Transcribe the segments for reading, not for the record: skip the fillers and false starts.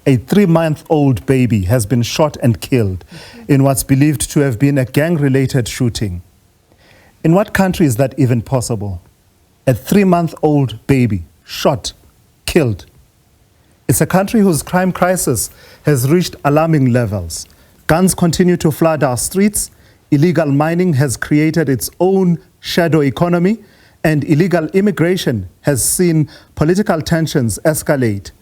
a 3-month-old baby has been shot and killed in what's believed to have been a gang-related shooting. In what country is that even possible? A 3-month-old baby shot, killed. It's a country whose crime crisis has reached alarming levels. Guns continue to flood our streets. Illegal mining has created its own shadow economy, and illegal immigration has seen political tensions escalate.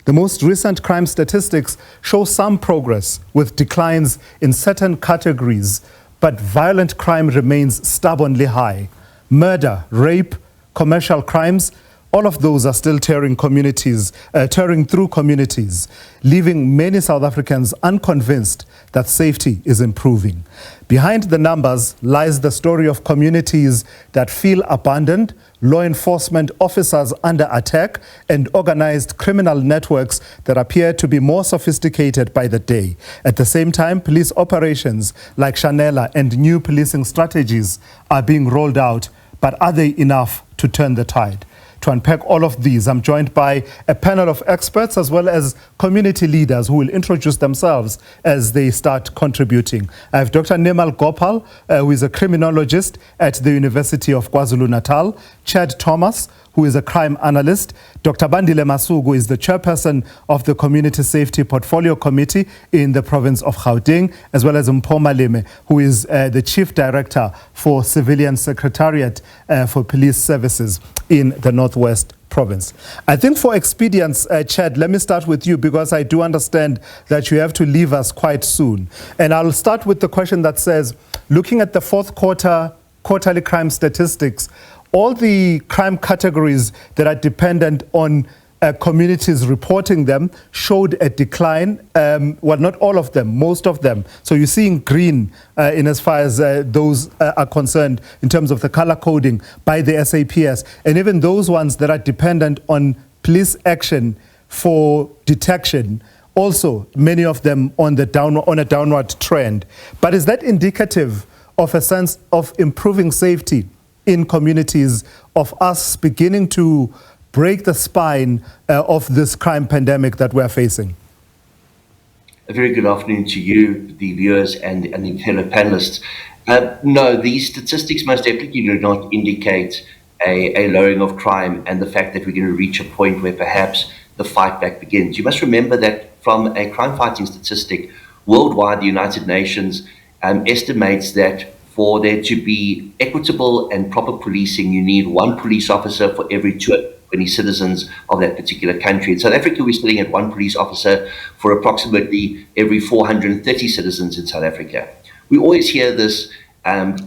The most recent crime statistics show some progress with declines in certain categories, but violent crime remains stubbornly high. Murder, rape, commercial crimes, all of those are still tearing through communities, leaving many South Africans unconvinced that safety is improving. Behind the numbers lies the story of communities that feel abandoned, law enforcement officers under attack, and organized criminal networks that appear to be more sophisticated by the day. At the same time, police operations like Chanela and new policing strategies are being rolled out, but are they enough to turn the tide? To unpack all of these, I'm joined by a panel of experts as well as community leaders who will introduce themselves as they start contributing. I have Dr. Nimal Gopal, who is a criminologist at the University of KwaZulu-Natal, Chad Thomas, who is a crime analyst, Dr. Bandile Masuku is the chairperson of the Community Safety Portfolio Committee in the province of Gauteng, as well as Mpho Maleme, who is the chief director for Civilian Secretariat for Police Services in the Northwest Province. I think for expedience, Chad, let me start with you because I do understand that you have to leave us quite soon. And I'll start with the question that says, looking at the fourth quarter quarterly crime statistics, all the crime categories that are dependent on communities reporting them showed a decline. Well, not all of them, most of them. So you're seeing green in as far as those are concerned in terms of the color coding by the SAPS. And even those ones that are dependent on police action for detection, also many of them on a downward trend. But is that indicative of a sense of improving safety in communities, of us beginning to break the spine of this crime pandemic that we're facing? A very good afternoon to you, the viewers, and the fellow panelists. No, these statistics most definitely do not indicate a lowering of crime and the fact that we're going to reach a point where perhaps the fight back begins. You must remember that from a crime fighting statistic, worldwide, the United Nations estimates that for there to be equitable and proper policing, you need 1 police officer for every 220 citizens of that particular country. In South Africa, we're sitting at 1 police officer for approximately every 430 citizens in South Africa. We always hear this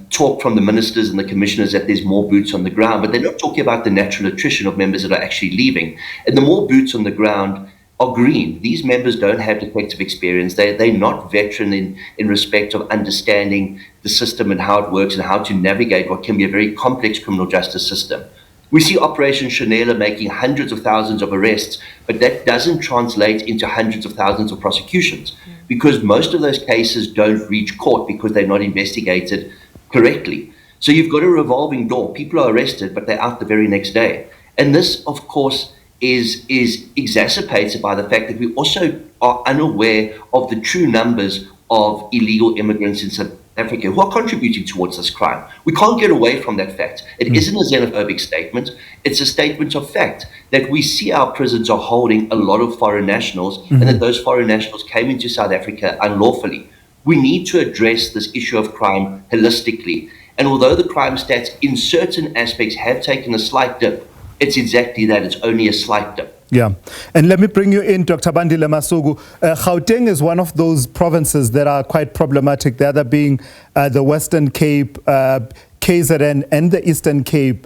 talk from the ministers and the commissioners that there's more boots on the ground, but they're not talking about the natural attrition of members that are actually leaving. And the more boots on the ground are green. These members don't have detective experience. They're not veteran in respect of understanding the system and how it works and how to navigate what can be a very complex criminal justice system. We see Operation Chanela making hundreds of thousands of arrests, but that doesn't translate into hundreds of thousands of prosecutions because most of those cases don't reach court because they're not investigated correctly. So you've got a revolving door. People are arrested, but they're out the very next day. And this, of course, is exacerbated by the fact that we also are unaware of the true numbers of illegal immigrants in South Africa who are contributing towards this crime. We can't get away from that fact. It isn't a xenophobic statement. It's a statement of fact that we see our prisons are holding a lot of foreign nationals and that those foreign nationals came into South Africa unlawfully. We need to address this issue of crime holistically. And although the crime stats in certain aspects have taken a slight dip, it's exactly that. It's only a slight dip. Yeah. And let me bring you in, Dr. Bandile Masuku. Gauteng is one of those provinces that are quite problematic, the other being the Western Cape, KZN and the Eastern Cape.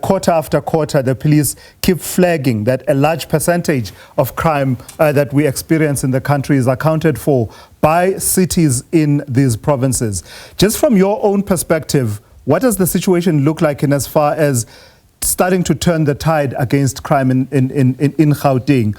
Quarter after quarter, the police keep flagging that a large percentage of crime that we experience in the country is accounted for by cities in these provinces. Just from your own perspective, what does the situation look like in as far as starting to turn the tide against crime in Gauteng.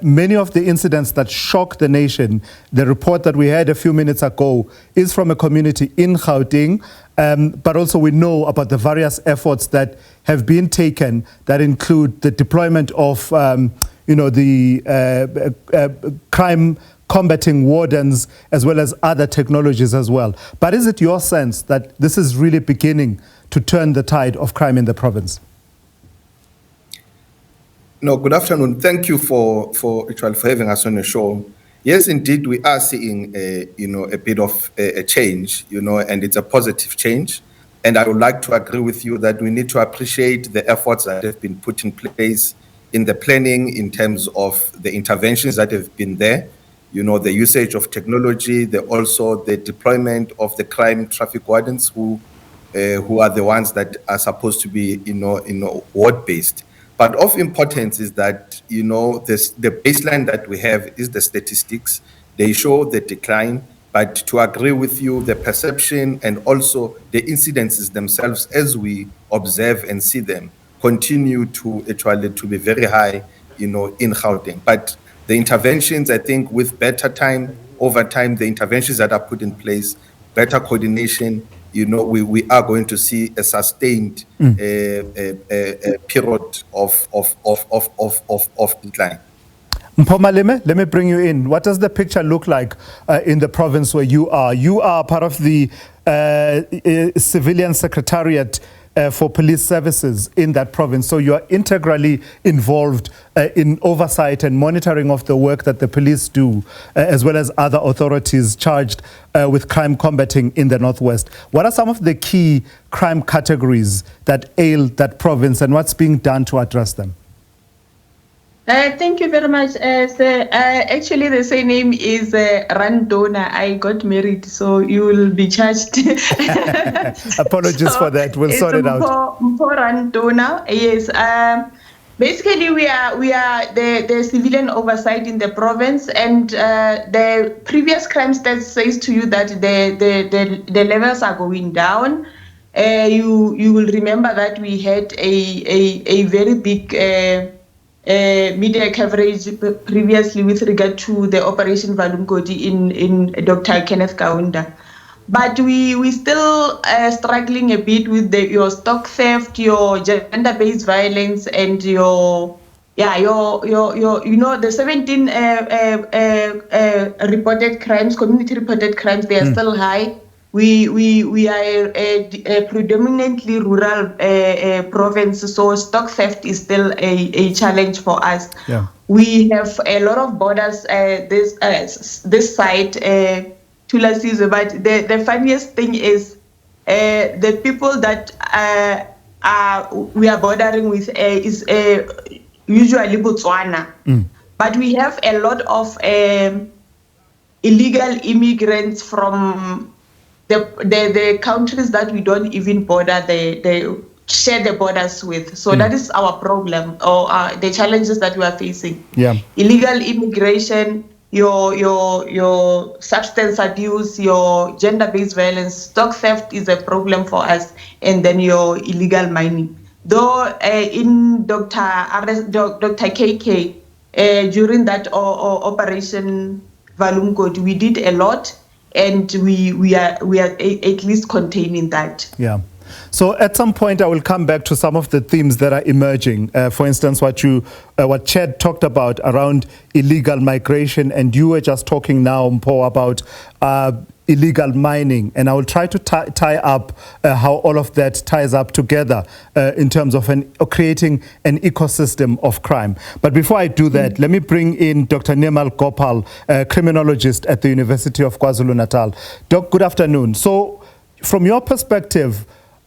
Many of the incidents that shock the nation, the report that we had a few minutes ago, is from a community in Gauteng, but also we know about the various efforts that have been taken that include the deployment of crime combating wardens as well as other technologies as well. But is it your sense that this is really beginning to turn the tide of crime in the province? No, good afternoon. Thank you for having us on the show. Yes, indeed, we are seeing a bit of a change, and it's a positive change. And I would like to agree with you that we need to appreciate the efforts that have been put in place in the planning in terms of the interventions that have been there, the usage of technology, also the deployment of the crime traffic wardens who are the ones that are supposed to be, ward-based. But of importance is that, the baseline that we have is the statistics. They show the decline, but to agree with you, the perception and also the incidences themselves as we observe and see them continue to be very high, in Gauteng. But the interventions, I think, with better time, over time, the interventions that are put in place, better coordination, we are going to see a sustained period of decline. Mpho, let me bring you in. What does the picture look like in the province where you are? You are part of the civilian secretariat for police services in that province. So you are integrally involved in oversight and monitoring of the work that the police do, as well as other authorities charged with crime combating in the Northwest. What are some of the key crime categories that ail that province, and what's being done to address them? Thank you very much. Actually, the surname is Randona. I got married, so you will be charged. Apologies for that. We'll sort it out. For Randona, yes. Basically, we are the civilian oversight in the province, and the previous crime stats says to you that the levels are going down. You will remember that we had a very big media coverage previously with regard to the Operation Valumkoti in Dr. Kenneth Kaunda. But we still struggling a bit with your stock theft, your gender-based violence, and the 17 reported crimes, community reported crimes, they are still high. We are a predominantly rural province, so stock theft is still a challenge for us. Yeah. We have a lot of borders this side, Tulasizwe, but the funniest thing is the people that we are bordering with is usually Botswana. But we have a lot of illegal immigrants from the countries that we don't even border, they share the borders with. So that is our problem, or the challenges that we are facing. Yeah. Illegal immigration, your substance abuse, your gender-based violence, stock theft is a problem for us, and then your illegal mining. Though in Dr. KK, during that Operation Valumkoti, we did a lot, and we are at least containing that. Yeah. So at some point, I will come back to some of the themes that are emerging. For instance, what Chad talked about around illegal migration, and you were just talking now, Mpho, about illegal mining. And I will try to tie up how all of that ties up together in terms of creating an ecosystem of crime. But before I do that, let me bring in Dr. Nirmal Gopal, criminologist at the University of KwaZulu-Natal. Doc, good afternoon. So from your perspective,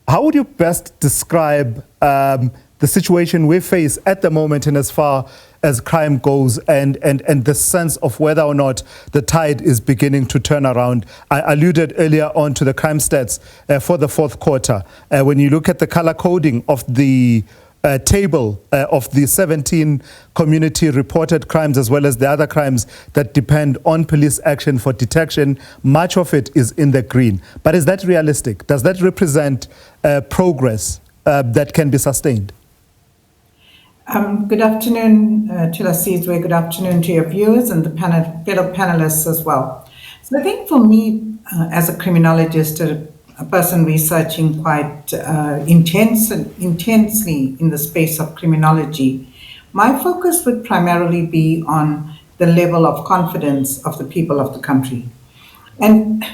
how would you best describe the situation we face at the moment in as far as crime goes, and the sense of whether or not the tide is beginning to turn around? I alluded earlier on to the crime stats for the fourth quarter. When you look at the color coding of the table of the 17 community reported crimes, as well as the other crimes that depend on police action for detection, much of it is in the green. But is that realistic? Does that represent progress that can be sustained? Good afternoon to Lasizwe, good afternoon to your viewers and the fellow panelists as well. So I think for me, as a criminologist, a person researching quite intensely in the space of criminology, my focus would primarily be on the level of confidence of the people of the country. And,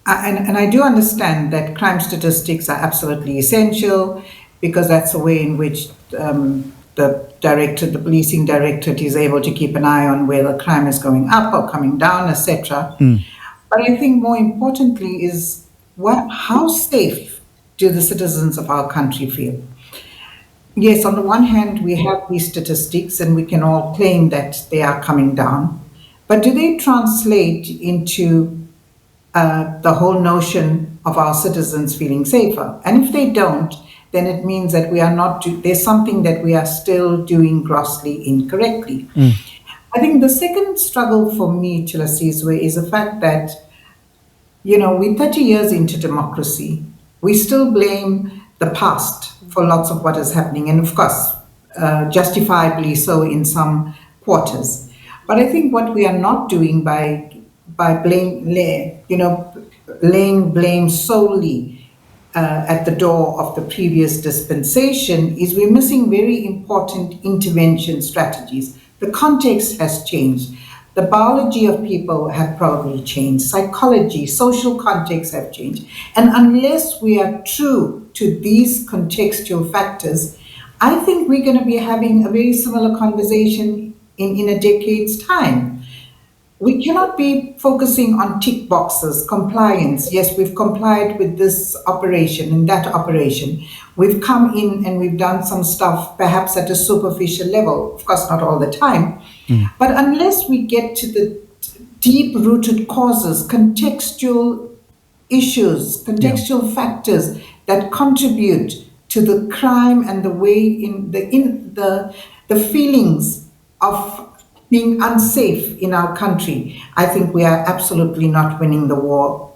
I do understand that crime statistics are absolutely essential because that's a way in which the policing directorate is able to keep an eye on whether crime is going up or coming down, etc. But I think more importantly is how safe do the citizens of our country feel? Yes, on the one hand, we have these statistics and we can all claim that they are coming down, but do they translate into the whole notion of our citizens feeling safer? And if they don't, then it means that we are not, there's something that we are still doing grossly incorrectly. I think the second struggle for me, Chilasizwe, is the fact that, we're 30 years into democracy. We still blame the past for lots of what is happening, and of course, justifiably so in some quarters. But I think what we are not doing by laying blame solely at the door of the previous dispensation is we're missing very important intervention strategies. The context has changed. The biology of people have probably changed. Psychology, social contexts have changed. And unless we are true to these contextual factors, I think we're going to be having a very similar conversation in a decade's time. We cannot be focusing on tick boxes, compliance. Yes, we've complied with this operation and that operation. We've come in and we've done some stuff perhaps at a superficial level, of course not all the time. But unless we get to the deep-rooted causes, contextual issues, contextual factors that contribute to the crime and the way in the feelings of being unsafe in our country, I think we are absolutely not winning the war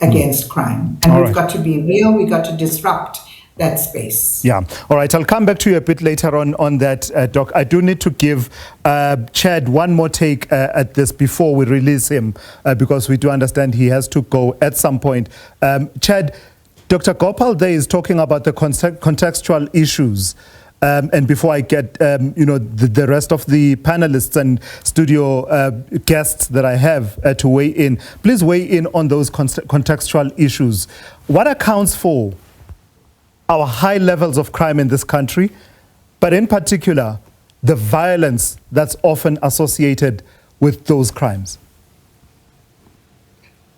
against crime. And we've got to be real, we've got to disrupt that space. Yeah. All right. I'll come back to you a bit later on that, Doc. I do need to give Chad one more take at this before we release him, because we do understand he has to go at some point. Chad, Dr. Gopal there is talking about the contextual issues. And before I get, the rest of the panelists and studio guests that I have to weigh in, please weigh in on those contextual issues. What accounts for our high levels of crime in this country, but in particular, the violence that's often associated with those crimes?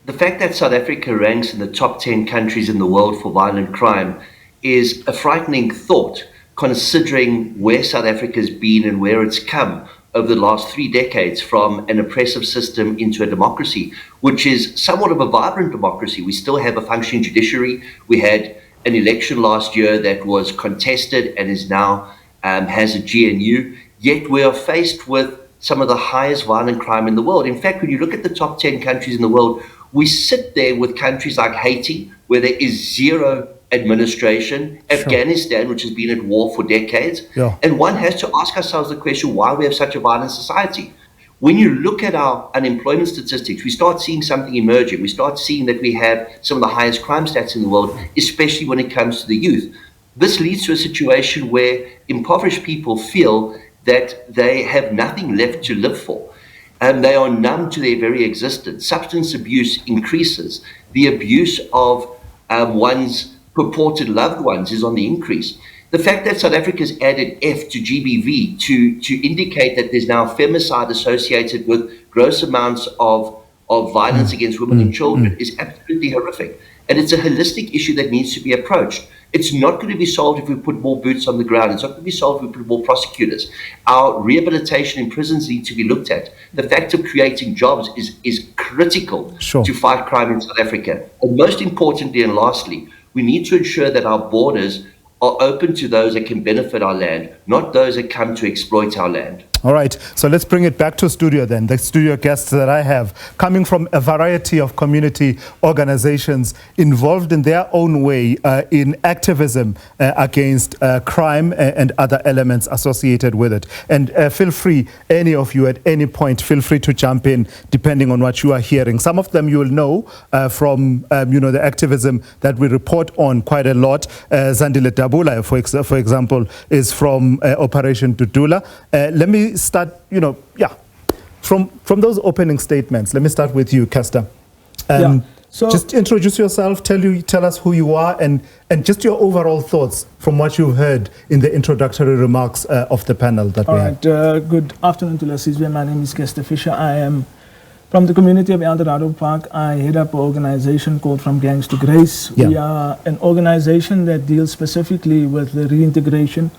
The fact that South Africa ranks in the top 10 countries in the world for violent crime is a frightening thought, considering where South Africa has been and where it's come over the last 3 decades from an oppressive system into a democracy, which is somewhat of a vibrant democracy. We still have a functioning judiciary. We had an election last year that was contested and is now has a GNU, yet we are faced with some of the highest violent crime in the world. In fact, when you look at the top 10 countries in the world, we sit there with countries like Haiti, where there is zero administration, Afghanistan, which has been at war for decades. And one has to ask ourselves the question, why we have such a violent society? When you look at our unemployment statistics, we start seeing something emerging. We start seeing that we have some of the highest crime stats in the world, especially when it comes to the youth. This leads to a situation where impoverished people feel that they have nothing left to live for. And they are numb to their very existence. Substance abuse increases. The abuse of one's purported loved ones is on the increase. The fact that South Africa has added F to GBV to indicate that there's now femicide associated with gross amounts of violence against women and children is absolutely horrific. And it's a holistic issue that needs to be approached. It's not going to be solved if we put more boots on the ground. It's not going to be solved if we put more prosecutors. Our rehabilitation in prisons need to be looked at. The fact of creating jobs is critical to fight crime in South Africa. And most importantly and lastly, we need to ensure that our borders are open to those that can benefit our land, not those that come to exploit our land. All right, so let's bring it back to studio then. The studio guests that I have coming from a variety of community organizations involved in their own way in activism against crime and other elements associated with it. And feel free, any of you at any point, feel free to jump in depending on what you are hearing. Some of them you will know from the activism that we report on quite a lot. Zandile Dabula, for example, is from Operation Dudula. Let me start, from those opening statements. Let me start with you, Kester. So just introduce yourself, tell us who you are, and just your overall thoughts from what you've heard in the introductory remarks of the panel that we had. Good afternoon to Lasizwe. My name is Kester Fisher. I am from the community of Eldorado Park. I head up an organization called From Gangs to Grace. Yeah. We are an organization that deals specifically with the reintegration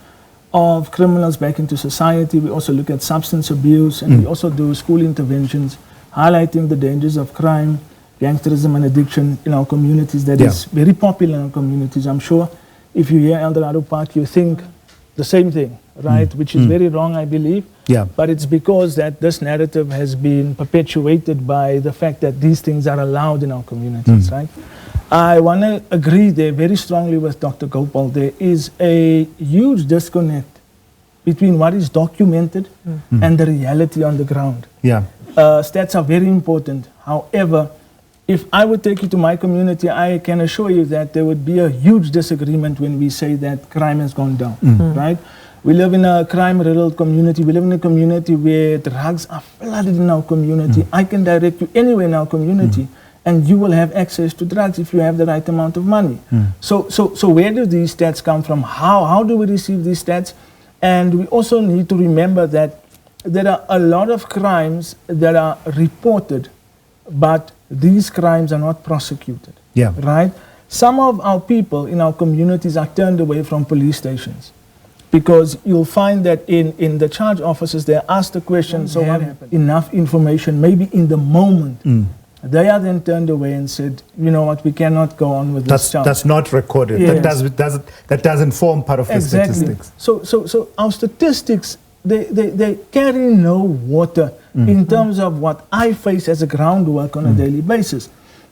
of criminals back into society. We also look at substance abuse, and we also do school interventions, highlighting the dangers of crime, gangsterism and addiction in our communities. That is very popular in our communities. I'm sure if you hear Eldorado Park, you think the same thing, right? Which is very wrong, I believe. Yeah. But it's because that this narrative has been perpetuated by the fact that these things are allowed in our communities, right? I want to agree there very strongly with Dr. Gopal. There is a huge disconnect between what is documented and the reality on the ground. Yeah. Stats are very important. However, if I would take you to my community, I can assure you that there would be a huge disagreement when we say that crime has gone down, right? We live in a crime-riddled community. We live in a community where drugs are flooded in our community. I can direct you anywhere in our community, and you will have access to drugs if you have the right amount of money. So where do these stats come from? How do we receive these stats? And we also need to remember that there are a lot of crimes that are reported, but these crimes are not prosecuted. Yeah. Right? Some of our people in our communities are turned away from police stations because you'll find that in the charge offices, they're asked the question, so what happened? Enough information, maybe in the moment. They are then turned away and said, you know what, we cannot go on with this charge. That's not recorded. Yes. That doesn't form part of the statistics. So our statistics, they carry no water in terms of what I face as a groundwork on a daily basis.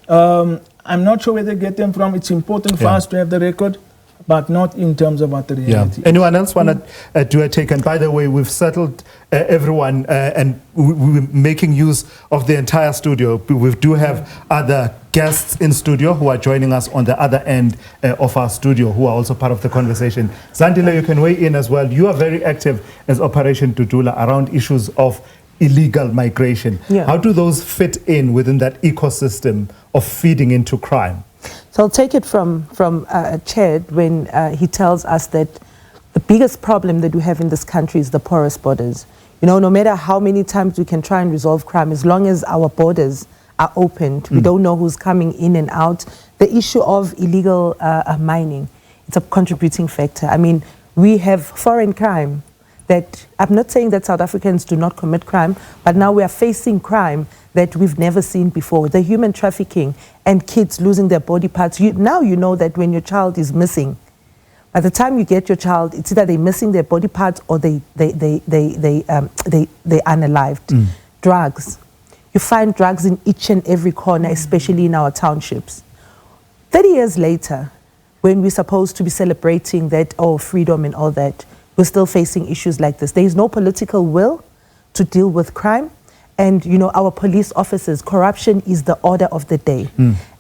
I'm not sure where they get them from. It's important for us to have the record, but not in terms of what the reality is. Anyone else want to do a take? And by the way, we've settled everyone and we're making use of the entire studio. We do have other guests in studio who are joining us on the other end of our studio who are also part of the conversation. Zandile, you can weigh in as well. You are very active as Operation Dudula around issues of illegal migration. How do those fit in within that ecosystem of feeding into crime? So I'll take it from Chad when he tells us that the biggest problem that we have in this country is the porous borders. You know, no matter how many times we can try and resolve crime, as long as our borders are opened, we don't know who's coming in and out. The issue of illegal mining, it's a contributing factor. I mean, we have foreign crime that, I'm not saying that South Africans do not commit crime, but now we are facing crime that we've never seen before. The human trafficking and kids losing their body parts. Now you know that when your child is missing, by the time you get your child, it's either they're missing their body parts or they unalived. Drugs. You find drugs in each and every corner, especially in our townships. 30 years later, when we're supposed to be celebrating that, freedom and all that, we're still facing issues like this. There is no political will to deal with crime. And, you know, our police officers, corruption is the order of the day.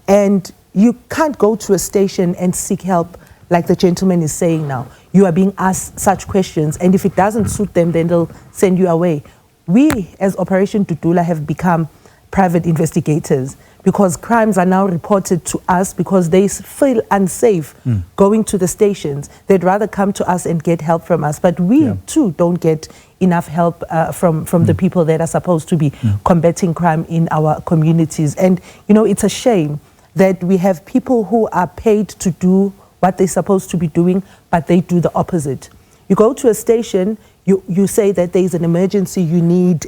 And you can't go to a station and seek help like the gentleman is saying now. You are being asked such questions, and if it doesn't suit them, then they'll send you away. We, as Operation Dudula, have become private investigators because crimes are now reported to us because they feel unsafe going to the stations. They'd rather come to us and get help from us. But we, too, don't get enough help from the people that are supposed to be combating crime in our communities. And, you know, it's a shame that we have people who are paid to do what they're supposed to be doing, but they do the opposite. You go to a station, you say that there's an emergency, you need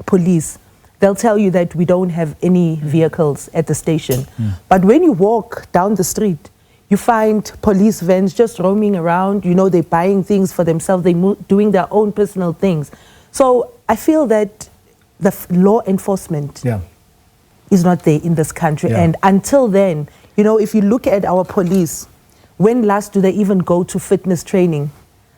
police. They'll tell you that we don't have any vehicles at the station. But when you walk down the street, you find police vans just roaming around. You know, they're buying things for themselves. They're doing their own personal things. So I feel that the law enforcement is not there in this country. And until then, you know, if you look at our police, when last do they even go to fitness training?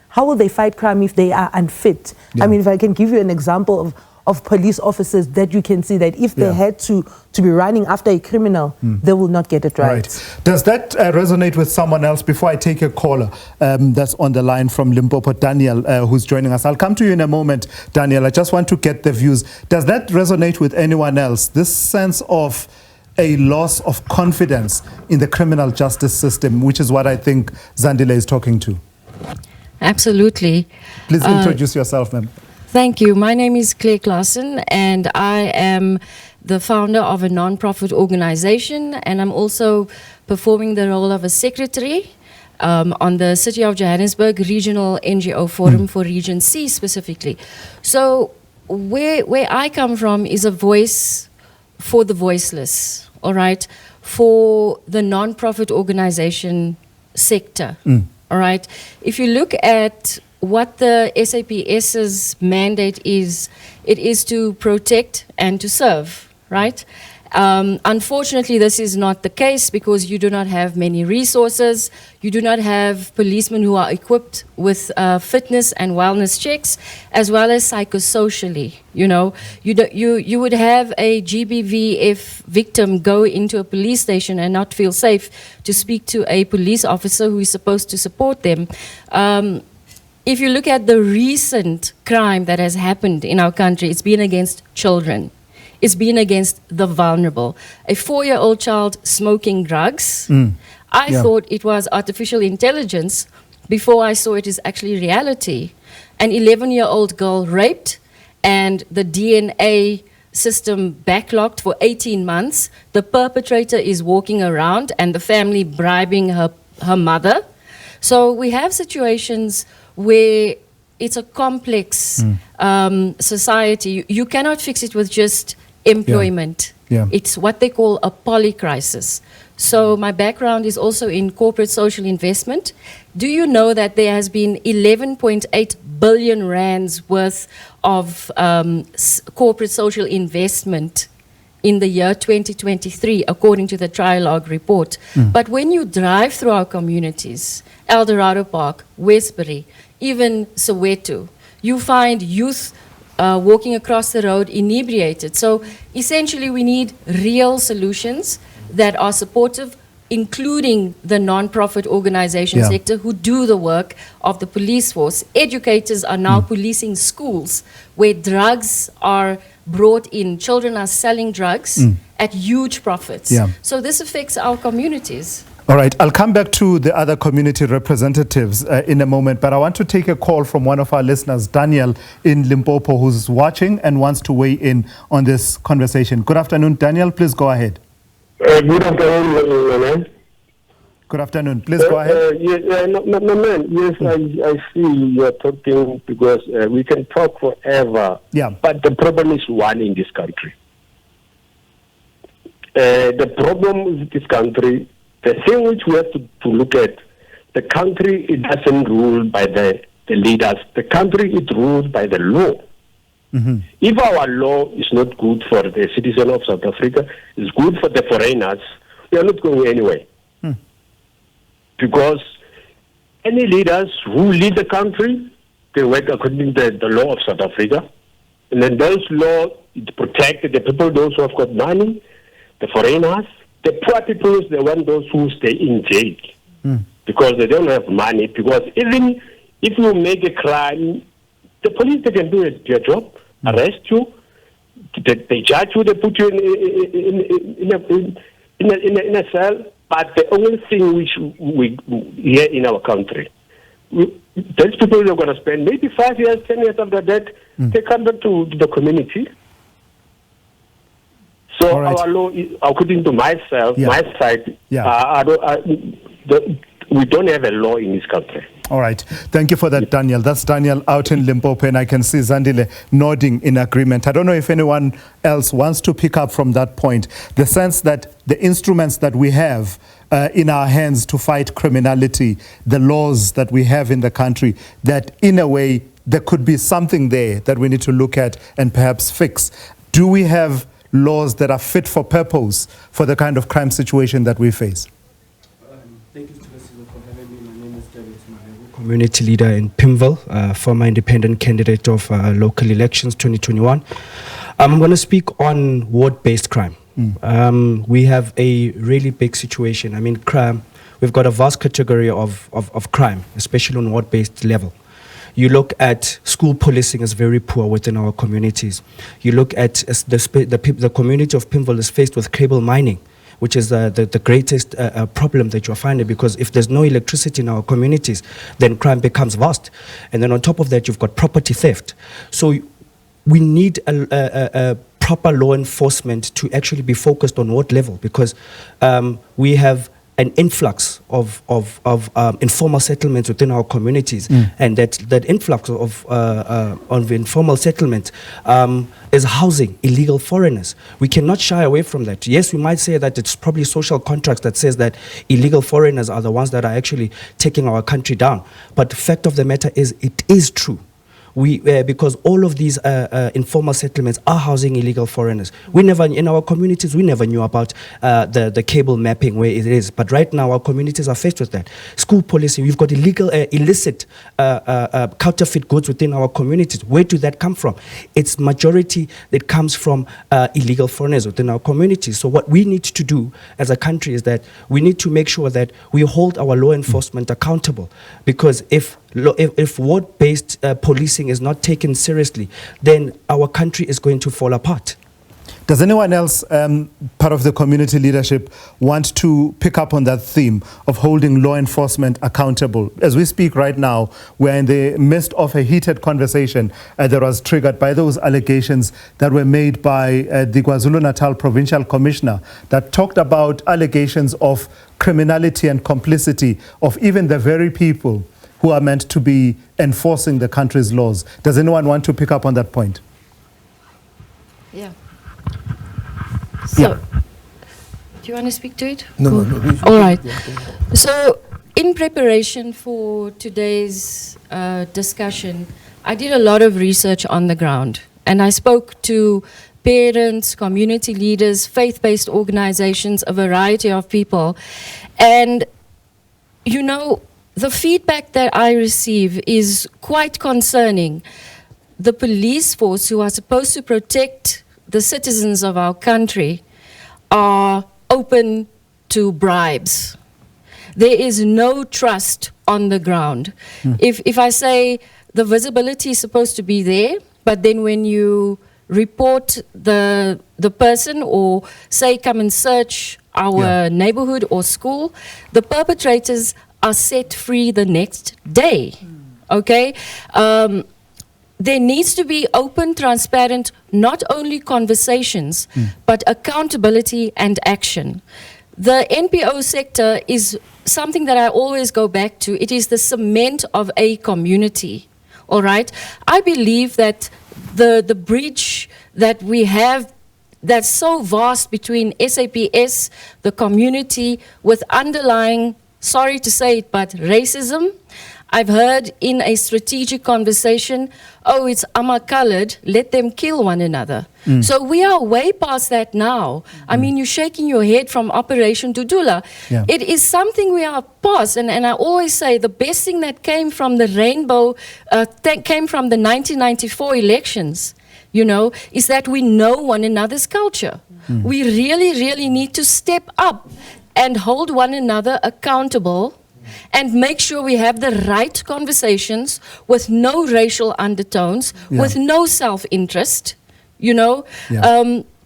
How will they fight crime if they are unfit? I mean, if I can give you an example of police officers that you can see that if they had to be running after a criminal, they will not get it right. Does that resonate with someone else? Before I take a caller that's on the line from Limpopo, Daniel, who's joining us. I'll come to you in a moment, Daniel. I just want to get the views. Does that resonate with anyone else? This sense of a loss of confidence in the criminal justice system, which is what I think Zandile is talking to. Absolutely. Please introduce yourself, ma'am. Thank you. My name is Claire Klassen, and I am the founder of a non-profit organization, and I'm also performing the role of a secretary on the City of Johannesburg Regional NGO Forum for Region C specifically. So where I come from is a voice for the voiceless, all right, for the non-profit organization sector, all right. If you look at what the SAPS's mandate is, it is to protect and to serve, right? Unfortunately, this is not the case because you do not have many resources. You do not have policemen who are equipped with fitness and wellness checks, as well as psychosocially. You know, you would have a GBVF victim go into a police station and not feel safe to speak to a police officer who is supposed to support them. If you look at the recent crime that has happened in our country, it's been against children. It's been against the vulnerable. A 4-year-old child smoking drugs. I thought it was artificial intelligence before I saw it is actually reality. An 11-year-old girl raped and the DNA system backlogged for 18 months. The perpetrator is walking around and the family bribing her mother. So we have situations where it's a complex society. You cannot fix it with just employment. It's what they call a polycrisis. So my background is also in corporate social investment. Do you know that there has been 11.8 billion rands worth of corporate social investment in the year 2023, according to the Trialogue report? But when you drive through our communities, Eldorado Park, Westbury, even Soweto, you find youth walking across the road inebriated. So essentially we need real solutions that are supportive, including the non-profit organization sector who do the work of the police force. Educators are now policing schools where drugs are brought in. Children are selling drugs at huge profits. So this affects our communities. All right, I'll come back to the other community representatives in a moment, but I want to take a call from one of our listeners, Daniel in Limpopo, who's watching and wants to weigh in on this conversation. Good afternoon, Daniel. Please go ahead. Good afternoon, man. Good afternoon. Please go ahead. Yes, I see you're talking because we can talk forever. But the problem is one in this country. The problem with this country, the thing which we have to look at, the country, it doesn't rule by the leaders. The country, it rules by the law. If our law is not good for the citizen of South Africa, it's good for the foreigners, we are not going anywhere. Because any leaders who lead the country, they work according to the law of South Africa. And then those laws protect the people, those who have got money, the foreigners. The poor people is the one those who stay in jail because they don't have money. Because even if you make a crime, the police, they can do their job, arrest you, they judge you, they put you in a cell. But the only thing which we here in our country, those people are going to spend maybe 5 years, 10 years after that, they come back to the community. So our law, is, according to myself, my side, we don't have a law in this country. All right. Thank you for that, Daniel. That's Daniel out in Limpopo, and I can see Zandile nodding in agreement. I don't know if anyone else wants to pick up from that point. The sense that the instruments that we have in our hands to fight criminality, the laws that we have in the country, that in a way there could be something there that we need to look at and perhaps fix. Do we have laws that are fit for purpose for the kind of crime situation that we face? Thank you, for having me. My name is David Marebu, community leader in Pimville, former independent candidate of local elections 2021. I'm going to speak on ward-based crime. We have a really big situation. I mean, crime, we've got a vast category of crime, especially on ward-based level. You look at school policing is very poor within our communities. You look at the community of Pimville is faced with cable mining, which is the greatest problem that you're finding, because if there's no electricity in our communities, then crime becomes vast. And then on top of that, you've got property theft. So we need a proper law enforcement to actually be focused on what level, because we have an influx of informal settlements within our communities, and that influx of informal settlements is housing illegal foreigners. We cannot shy away from that. Yes, we might say that it's probably social contracts that says that illegal foreigners are the ones that are actually taking our country down. But the fact of the matter is, it is true. Because all of these informal settlements are housing illegal foreigners. In our communities, we never knew about the cable mapping where it is. But right now, our communities are faced with that. School policing, we've got illicit counterfeit goods within our communities. Where do that come from? It's majority that comes from illegal foreigners within our communities. So what we need to do as a country is that we need to make sure that we hold our law enforcement accountable. Because if ward-based policing is not taken seriously, then our country is going to fall apart. Does anyone else, part of the community leadership, want to pick up on that theme of holding law enforcement accountable? As we speak right now, we're in the midst of a heated conversation that was triggered by those allegations that were made by the KwaZulu-Natal Provincial Commissioner that talked about allegations of criminality and complicity of even the very people who are meant to be enforcing the country's laws. Does anyone want to pick up on that point? Yeah. So, do you want to speak to it? No. All right. So, in preparation for today's discussion, I did a lot of research on the ground, and I spoke to parents, community leaders, faith-based organizations, a variety of people. And, you know, the feedback that I receive is quite concerning. The police force, who are supposed to protect the citizens of our country, are open to bribes. There is no trust on the ground. If I say the visibility is supposed to be there, but then when you report the person, or say come and search our neighborhood or school, the perpetrators are set free the next day. Okay? There needs to be open, transparent, not only conversations, but accountability and action. The NPO sector is something that I always go back to. It is the cement of a community. All right? I believe that the bridge that we have that's so vast between SAPS, the community, with underlying, sorry to say it, but racism. I've heard in a strategic conversation, oh, it's colored, let them kill one another. So we are way past that now. I mean, you're shaking your head from Operation Dudula. Yeah. It is something we are past. And I always say the best thing that came from the rainbow, came from the 1994 elections, you know, is that we know one another's culture. We really, really need to step up and hold one another accountable and make sure we have the right conversations with no racial undertones, with no self-interest, you know.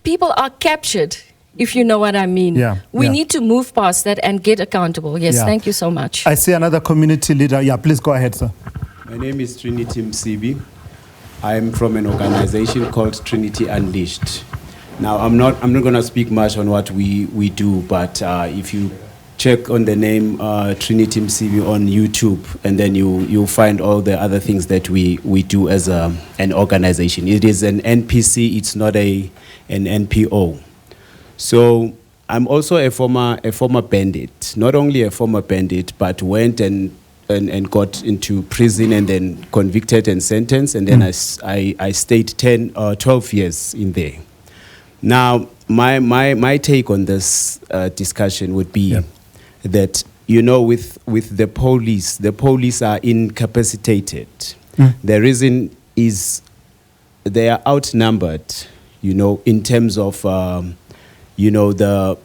People are captured, if you know what I mean. We need to move past that and get accountable. Yes, thank you so much. I see another community leader. Yeah, please go ahead, sir. My name is Trinity Msibi. I'm from an organization called Trinity Unleashed. Now, I'm not going to speak much on what we do, but if you check on the name Trinity Msibi on YouTube, and then you'll find all the other things that we do as an organization. It is an NPC, it's not an NPO. So I'm also a former bandit, not only a former bandit, but went and and got into prison and then convicted and sentenced, and then I stayed 12 years in there. Now, my take on this discussion would be that, you know, with the police are incapacitated. The reason is they are outnumbered, you know, in terms of, you know,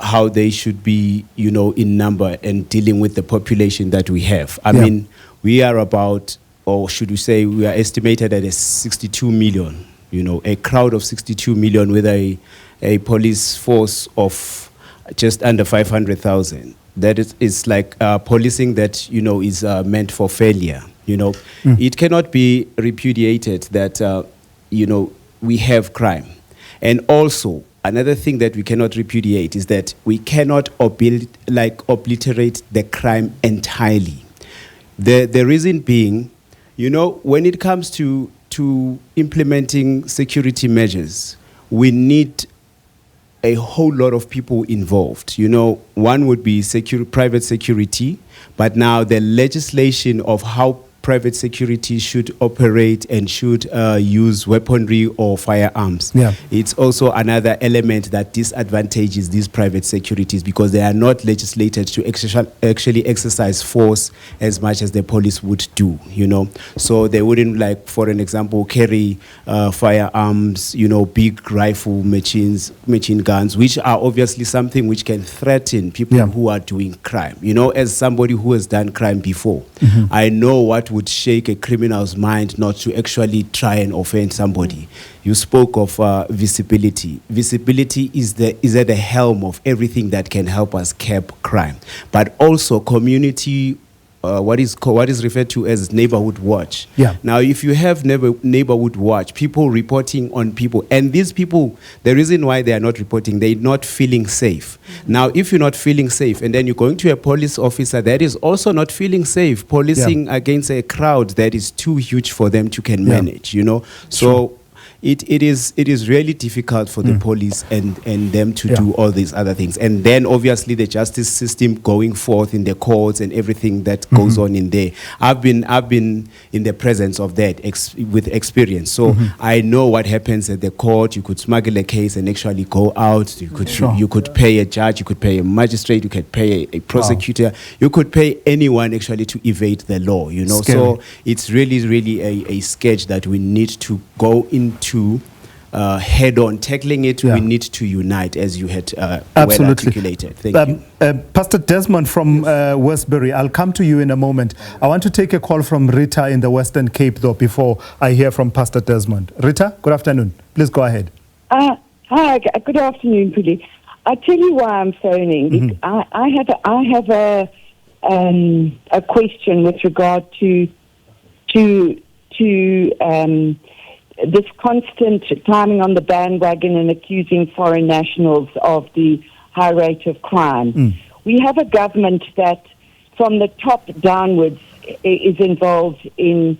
how they should be, you know, in number and dealing with the population that we have. I mean, we are about, or should we say, we are estimated at 62 million, you know, a crowd of 62 million with a police force of just under 500,000. That is like policing that, you know, is meant for failure, you know. It cannot be repudiated that, you know, we have crime. And also, another thing that we cannot repudiate is that we cannot obliterate the crime entirely. The reason being, you know, when it comes to implementing security measures, we need a whole lot of people involved. You know, one would be private security, but now the legislation of how private security should operate and should use weaponry or firearms. It's also another element that disadvantages these private securities because they are not legislated to actually exercise force as much as the police would do, you know. So they wouldn't, like, for an example, carry firearms, you know, big rifle machine guns, which are obviously something which can threaten people who are doing crime. You know, as somebody who has done crime before, I know what would shake a criminal's mind not to actually try and offend somebody. You spoke of visibility. Visibility is at the helm of everything that can help us curb crime, but also community. What is referred to as neighborhood watch. Now, if you have neighborhood watch, people reporting on people, and these people, the reason why they are not reporting, they're not feeling safe. Now, if you're not feeling safe, and then you're going to a police officer that is also not feeling safe, policing against a crowd that is too huge for them to can manage, you know. So it is really difficult for the police and them to do all these other things. And then obviously the justice system going forth in the courts and everything that goes on in there. I've been in the presence of that with experience. So I know what happens at the court. You could smuggle a case and actually go out. You could pay a judge, you could pay a magistrate, you could pay a prosecutor, you could pay anyone actually to evade the law, you know. Scary. So it's really a sketch that we need to go into head on. Tackling it, we need to unite, as you had well articulated. Thank you. Pastor Desmond from Westbury, I'll come to you in a moment. I want to take a call from Rita in the Western Cape, though, before I hear from Pastor Desmond. Rita, good afternoon. Please go ahead. Hi, good afternoon, Puli. I tell you why I'm phoning. I have a question with regard to this constant climbing on the bandwagon and accusing foreign nationals of the high rate of crime. We have a government that, from the top downwards, is involved in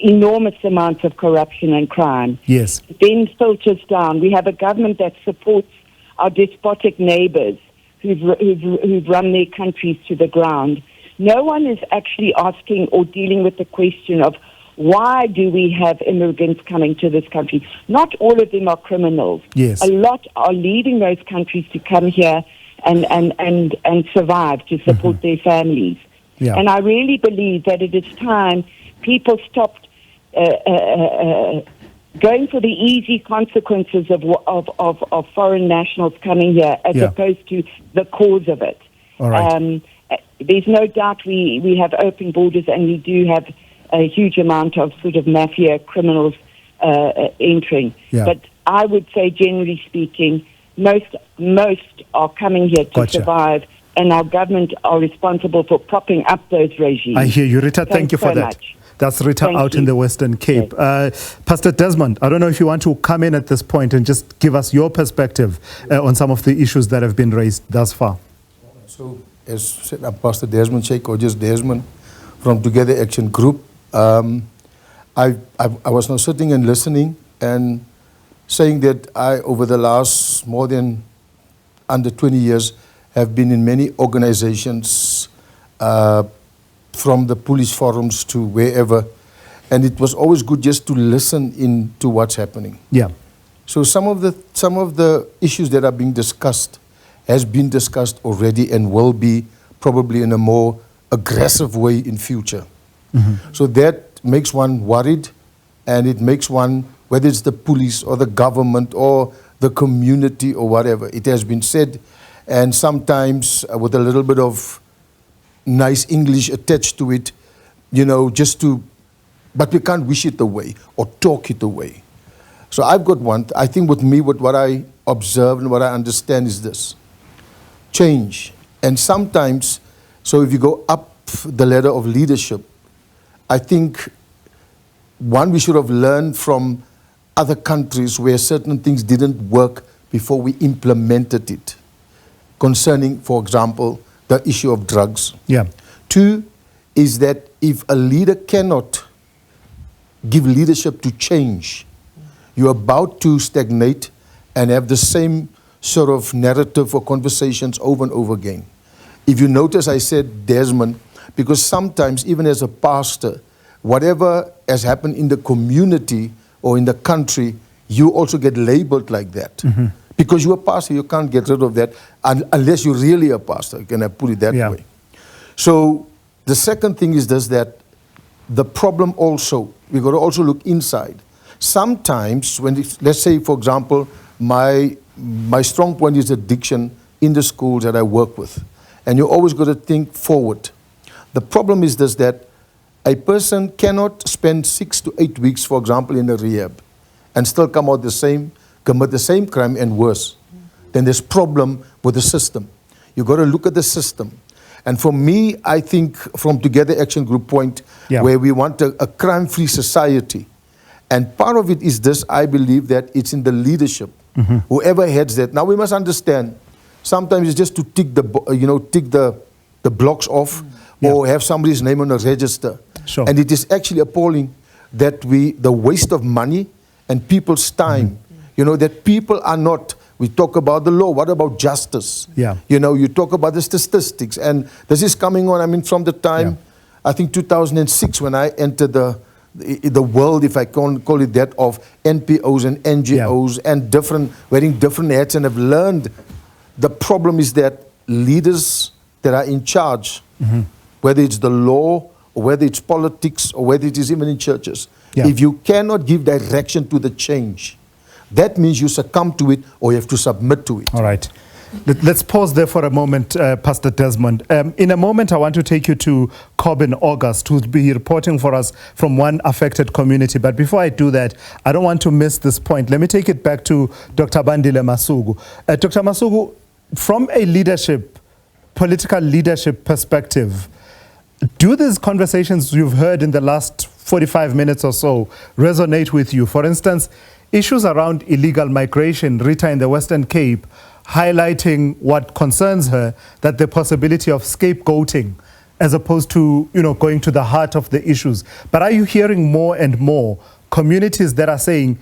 enormous amounts of corruption and crime. Yes. Then filters down. We have a government that supports our despotic neighbors who've run their countries to the ground. No one is actually asking or dealing with the question of why do we have immigrants coming to this country? Not all of them are criminals. Yes. A lot are leaving those countries to come here and survive, to support their families. And I really believe that it is time people stopped going for the easy consequences of foreign nationals coming here as opposed to the cause of it. All right. There's no doubt we have open borders and we do have a huge amount of sort of mafia criminals entering. But I would say, generally speaking, most are coming here to survive, and our government are responsible for propping up those regimes. I hear you, Rita. Thank you for that. Much. That's Rita out in the Western Cape. Pastor Desmond, I don't know if you want to come in at this point and just give us your perspective on some of the issues that have been raised thus far. So, as said, Pastor Desmond Sheikh, or just Desmond from Together Action Group, I was now sitting and listening and saying that I, over the last more than under 20 years, have been in many organizations from the police forums to wherever, and it was always good just to listen in to what's happening. Yeah. So some of the issues that are being discussed has been discussed already and will be probably in a more aggressive way in future. Mm-hmm. So that makes one worried, and it makes one, whether it's the police or the government or the community or whatever, it has been said, and sometimes with a little bit of nice English attached to it, but we can't wish it away or talk it away. So I've got one, I think with me, what I observe and what I understand is this: change. And sometimes, so if you go up the ladder of leadership, I think, one, we should have learned from other countries where certain things didn't work before we implemented it, concerning, for example, the issue of drugs. Yeah. Two is that if a leader cannot give leadership to change, you're about to stagnate and have the same sort of narrative or conversations over and over again. If you notice, I said Desmond, because sometimes, even as a pastor, whatever has happened in the community or in the country, you also get labeled like that. Mm-hmm. Because you're a pastor, you can't get rid of that unless you're really a pastor. Can I put it that way? So the second thing is this, that the problem also, we've got to also look inside. Sometimes, let's say, for example, my strong point is addiction in the schools that I work with. And you always got to think forward. The problem is this, that a person cannot spend 6 to 8 weeks, for example, in a rehab and still come out commit the same crime and worse. Then there's problem with the system. You've got to look at the system. And for me, I think from Together Action Group point, where we want a crime-free society, and part of it is this, I believe that it's in the leadership. Mm-hmm. Whoever heads that. Now we must understand, sometimes it's just to tick the blocks off, or have somebody's name on a register. Sure. And it is actually appalling that the waste of money and people's time, that people are not, we talk about the law, what about justice? Yeah. You talk about the statistics, and this is coming on, from the time, I think 2006, when I entered the world, if I can call it that, of NPOs and NGOs and wearing different hats, and have learned the problem is that leaders that are in charge, whether it's the law or whether it's politics or whether it is even in churches, if you cannot give direction to the change, that means you succumb to it or you have to submit to it. All right. Let's pause there for a moment, Pastor Desmond. In a moment, I want to take you to Corbin August, who'll be reporting for us from one affected community. But before I do that, I don't want to miss this point. Let me take it back to Dr. Bandile Masuku. Dr. Masuku, from a political leadership perspective, do these conversations you've heard in the last 45 minutes or so resonate with you? For instance, issues around illegal migration, Rita in the Western Cape, highlighting what concerns her, that the possibility of scapegoating as opposed to, going to the heart of the issues. But are you hearing more and more communities that are saying,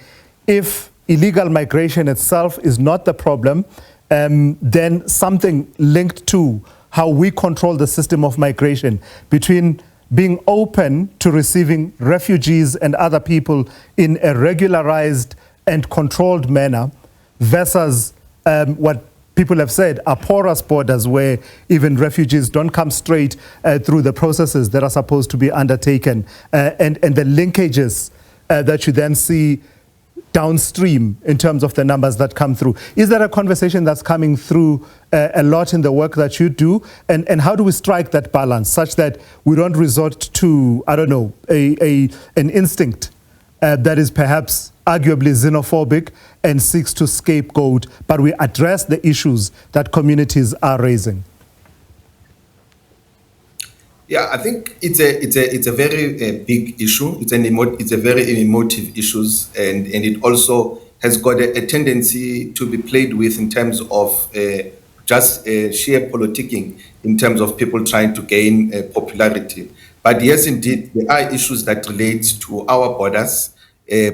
if illegal migration itself is not the problem, then something linked to how we control the system of migration, between being open to receiving refugees and other people in a regularized and controlled manner versus what people have said are porous borders where even refugees don't come straight through the processes that are supposed to be undertaken, and the linkages that you then see downstream in terms of the numbers that come through. Is there a conversation that's coming through a lot in the work that you do? And how do we strike that balance such that we don't resort to, I don't know, an instinct that is perhaps arguably xenophobic and seeks to scapegoat, but we address the issues that communities are raising? Yeah, I think it's a very big issue. It's a very emotive issue, and it also has got a tendency to be played with in terms of just sheer politicking, in terms of people trying to gain popularity. But yes, indeed, there are issues that relate to our borders,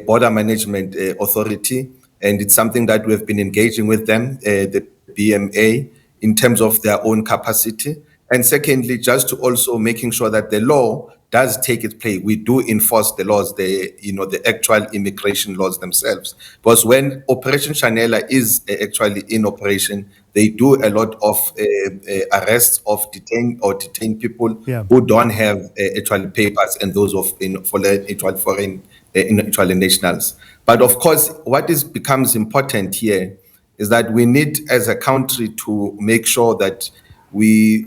Border Management Authority, and it's something that we have been engaging with them, the BMA, in terms of their own capacity. And secondly, just to also making sure that the law does take its place. We do enforce the laws, the actual immigration laws themselves. Because when Operation Chanela is actually in operation, they do a lot of arrests of detained people who don't have actual papers, and those of foreign nationals. But of course, what becomes important here is that we need, as a country, to make sure that we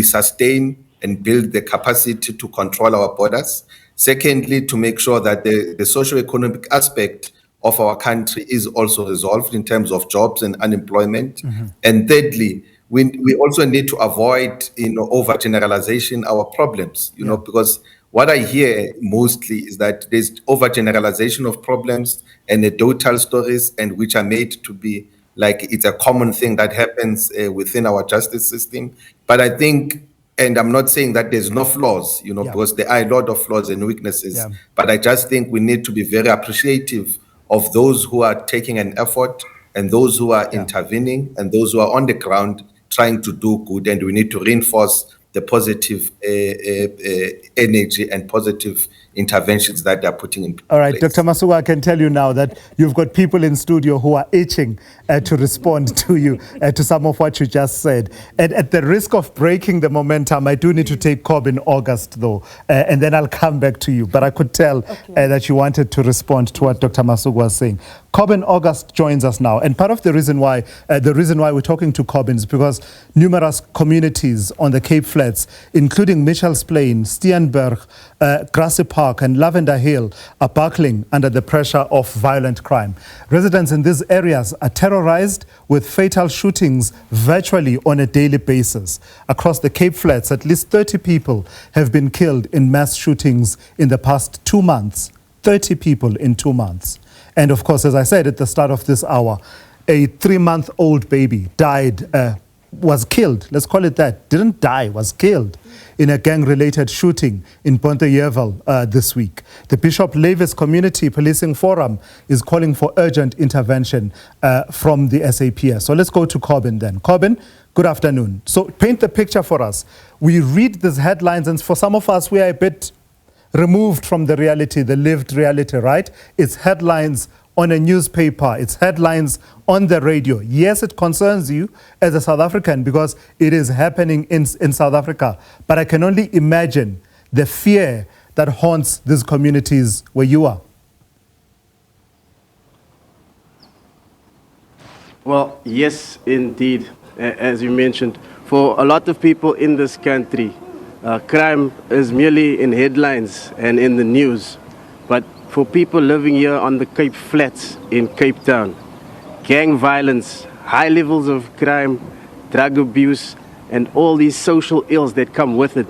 sustain and build the capacity to control our borders. Secondly, to make sure that the socioeconomic aspect of our country is also resolved in terms of jobs and unemployment. And thirdly, we also need to avoid overgeneralization our problems, because what I hear mostly is that there's overgeneralization of problems, anecdotal stories, and which are made to be like it's a common thing that happens within our justice system. But I think, and I'm not saying that there's no flaws, because there are a lot of flaws and weaknesses, but I just think we need to be very appreciative of those who are taking an effort, and those who are intervening, and those who are on the ground trying to do good, and we need to reinforce the positive energy and positive interventions that they're putting in place. All right, Dr. Masuku, I can tell you now that you've got people in studio who are itching to respond to you, to some of what you just said. And at the risk of breaking the momentum, I do need to take Cobb in August, though, and then I'll come back to you. But I could tell that you wanted to respond to what Dr. Masuku was saying. Cobb in August joins us now. And part of the reason why we're talking to Cobb is because numerous communities on the Cape Flats, including Mitchell's Plain, Steenberg, Grassy Park, and Lavender Hill, are buckling under the pressure of violent crime. Residents in these areas are terrorized with fatal shootings virtually on a daily basis. Across the Cape Flats, at least 30 people have been killed in mass shootings in the past 2 months. 30 people in 2 months. And of course, as I said at the start of this hour, a 3-month-old baby was killed. Let's call it that. Didn't die, was killed in a gang-related shooting in Pontejevel this week. The Bishop Lavis Community Policing Forum is calling for urgent intervention from the SAPS. So let's go to Corbin then. Corbin, good afternoon. So paint the picture for us. We read these headlines, and for some of us, we are a bit removed from the reality, the lived reality, right? It's headlines on a newspaper, it's headlines on the radio. Yes, it concerns you as a South African because it is happening in South Africa. But I can only imagine the fear that haunts these communities where you are. Well, yes, indeed. As you mentioned, for a lot of people in this country, crime is merely in headlines and in the news. But for people living here on the Cape Flats in Cape Town, gang violence, high levels of crime, drug abuse, and all these social ills that come with it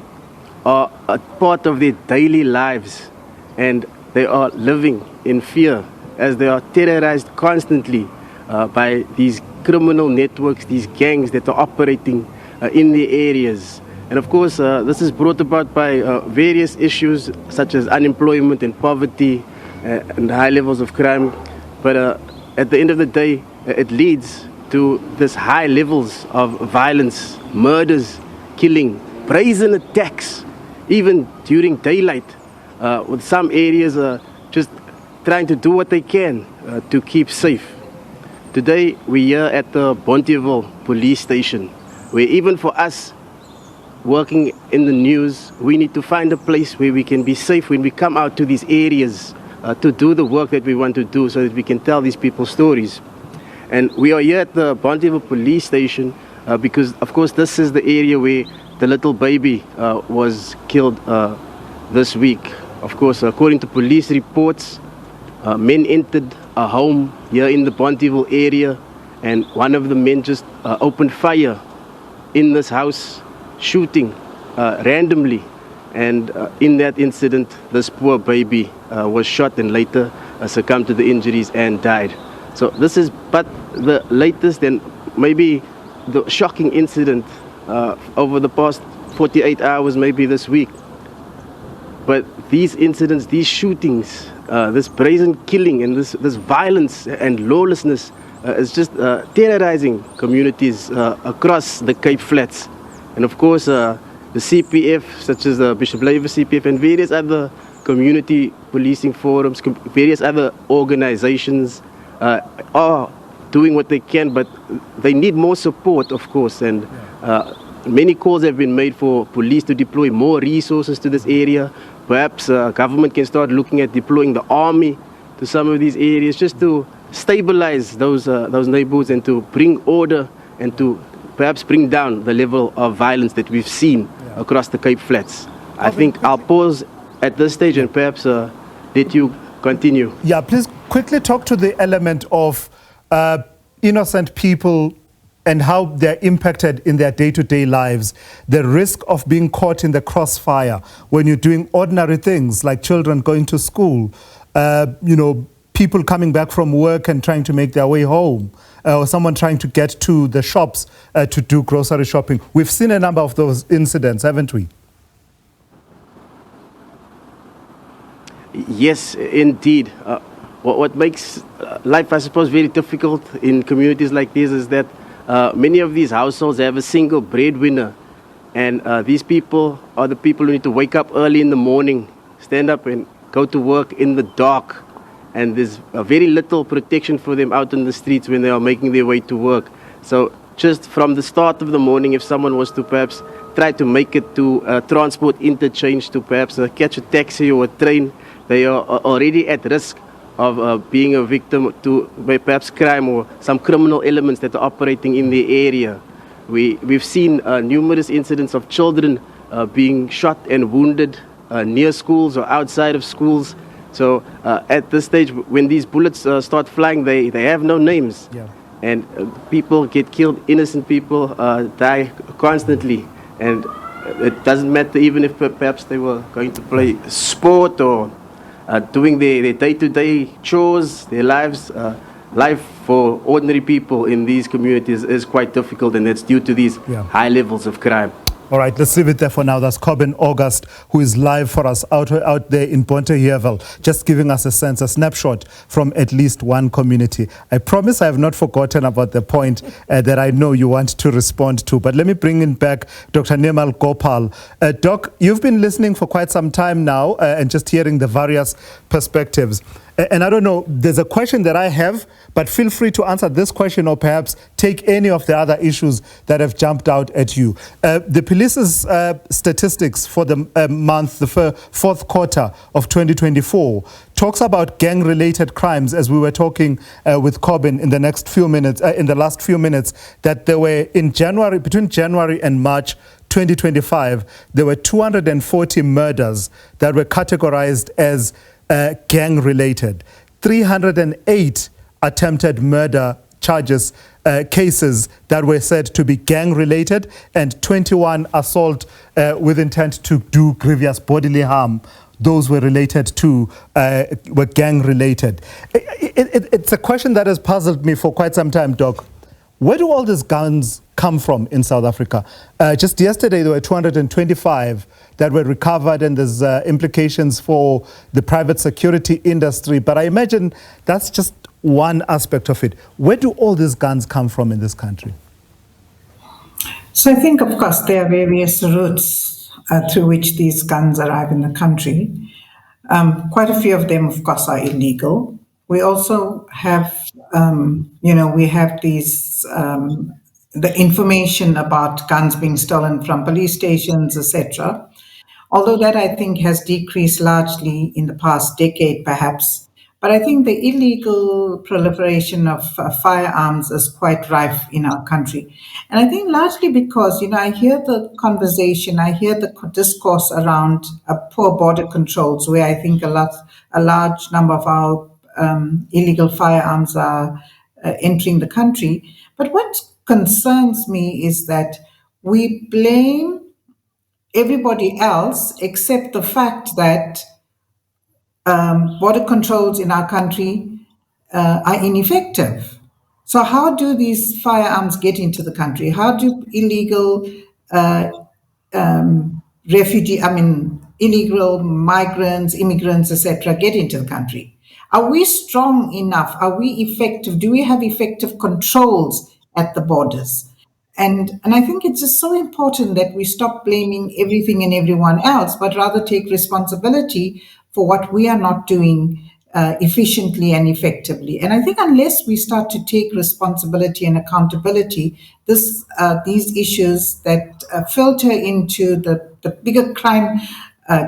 are a part of their daily lives. And they are living in fear as they are terrorized constantly by these criminal networks, these gangs that are operating in the areas. And of course, this is brought about by various issues such as unemployment and poverty and high levels of crime. But at the end of the day, it leads to this high levels of violence, murders, killing, brazen attacks, even during daylight, with some areas just trying to do what they can to keep safe. Today, we're here at the Pontejevel police station, where even for us, working in the news, we need to find a place where we can be safe when we come out to these areas to do the work that we want to do so that we can tell these people stories. And we are here at the Pontejevel police station because, of course, this is the area where the little baby was killed this week. Of course, according to police reports, men entered a home here in the Pontejevel area, and one of the men just opened fire in this house, shooting randomly, and in that incident this poor baby was shot and later succumbed to the injuries and died. So this is but the latest and maybe the shocking incident over the past 48 hours, maybe this week. But these incidents, these shootings, this brazen killing and this violence and lawlessness is just terrorizing communities across the Cape Flats. And of course, the CPF, such as the Bishop Laver CPF and various other community policing forums, various other organizations are doing what they can, but they need more support, of course. And many calls have been made for police to deploy more resources to this area. Perhaps government can start looking at deploying the army to some of these areas just to stabilize those neighborhoods and to bring order and to perhaps bring down the level of violence that we've seen across the Cape Flats. I think I'll pause at this stage and perhaps let you continue. Yeah, please quickly talk to the element of innocent people and how they're impacted in their day-to-day lives, the risk of being caught in the crossfire when you're doing ordinary things like children going to school, people coming back from work and trying to make their way home, or someone trying to get to the shops to do grocery shopping. We've seen a number of those incidents, haven't we? Yes, indeed. What makes life, I suppose, very difficult in communities like this is that many of these households have a single breadwinner. And these people are the people who need to wake up early in the morning, stand up and go to work in the dark. And there's very little protection for them out in the streets when they are making their way to work. So just from the start of the morning, if someone was to perhaps try to make it to transport interchange, to perhaps catch a taxi or a train, they are already at risk of being a victim to perhaps crime or some criminal elements that are operating in the area. We've seen numerous incidents of children being shot and wounded near schools or outside of schools. So at this stage, when these bullets start flying, they have no names. Yeah. And people get killed, innocent people die constantly. And it doesn't matter even if perhaps they were going to play sport or doing their day-to-day chores, their lives. Life for ordinary people in these communities is quite difficult, and that's due to these high levels of crime. All right, let's leave it there for now. That's Corbin August, who is live for us out there in Pontehevel, just giving us a snapshot from at least one community. I promise I have not forgotten about the point that I know you want to respond to. But let me bring in back Dr. Nirmal Gopal. Doc, you've been listening for quite some time now and just hearing the various perspectives. And I don't know, there's a question that I have, but feel free to answer this question or perhaps take any of the other issues that have jumped out at you. The police's statistics for the month, the fourth quarter of 2024, talks about gang-related crimes, as we were talking with Corbin in the last few minutes, that there were between January and March 2025, there were 240 murders that were categorized as gang-related, 308 attempted murder charges, cases that were said to be gang-related, and 21 assault with intent to do grievous bodily harm. Those were were gang-related. It's a question that has puzzled me for quite some time, Doc. Where do all these guns come from in South Africa? Just yesterday, there were 225 that were recovered, and there's implications for the private security industry. But I imagine that's just one aspect of it. Where do all these guns come from in this country? So I think, of course, there are various routes through which these guns arrive in the country. Quite a few of them, of course, are illegal. We also have, we have these, the information about guns being stolen from police stations, etc. Although that, I think, has decreased largely in the past decade, perhaps. But I think the illegal proliferation of firearms is quite rife in our country. And I think largely because, I hear the conversation, I hear the discourse around poor border controls, where I think a large number of our illegal firearms are entering the country. But what concerns me is that we blame everybody else except the fact that border controls in our country are ineffective. So how do these firearms get into the country? How do illegal illegal migrants, immigrants, etc., get into the country? Are we strong enough? Are we effective? Do we have effective controls at the borders? And I think it's just so important that we stop blaming everything and everyone else, but rather take responsibility for what we are not doing efficiently and effectively. And I think unless we start to take responsibility and accountability, these issues that filter into the bigger crime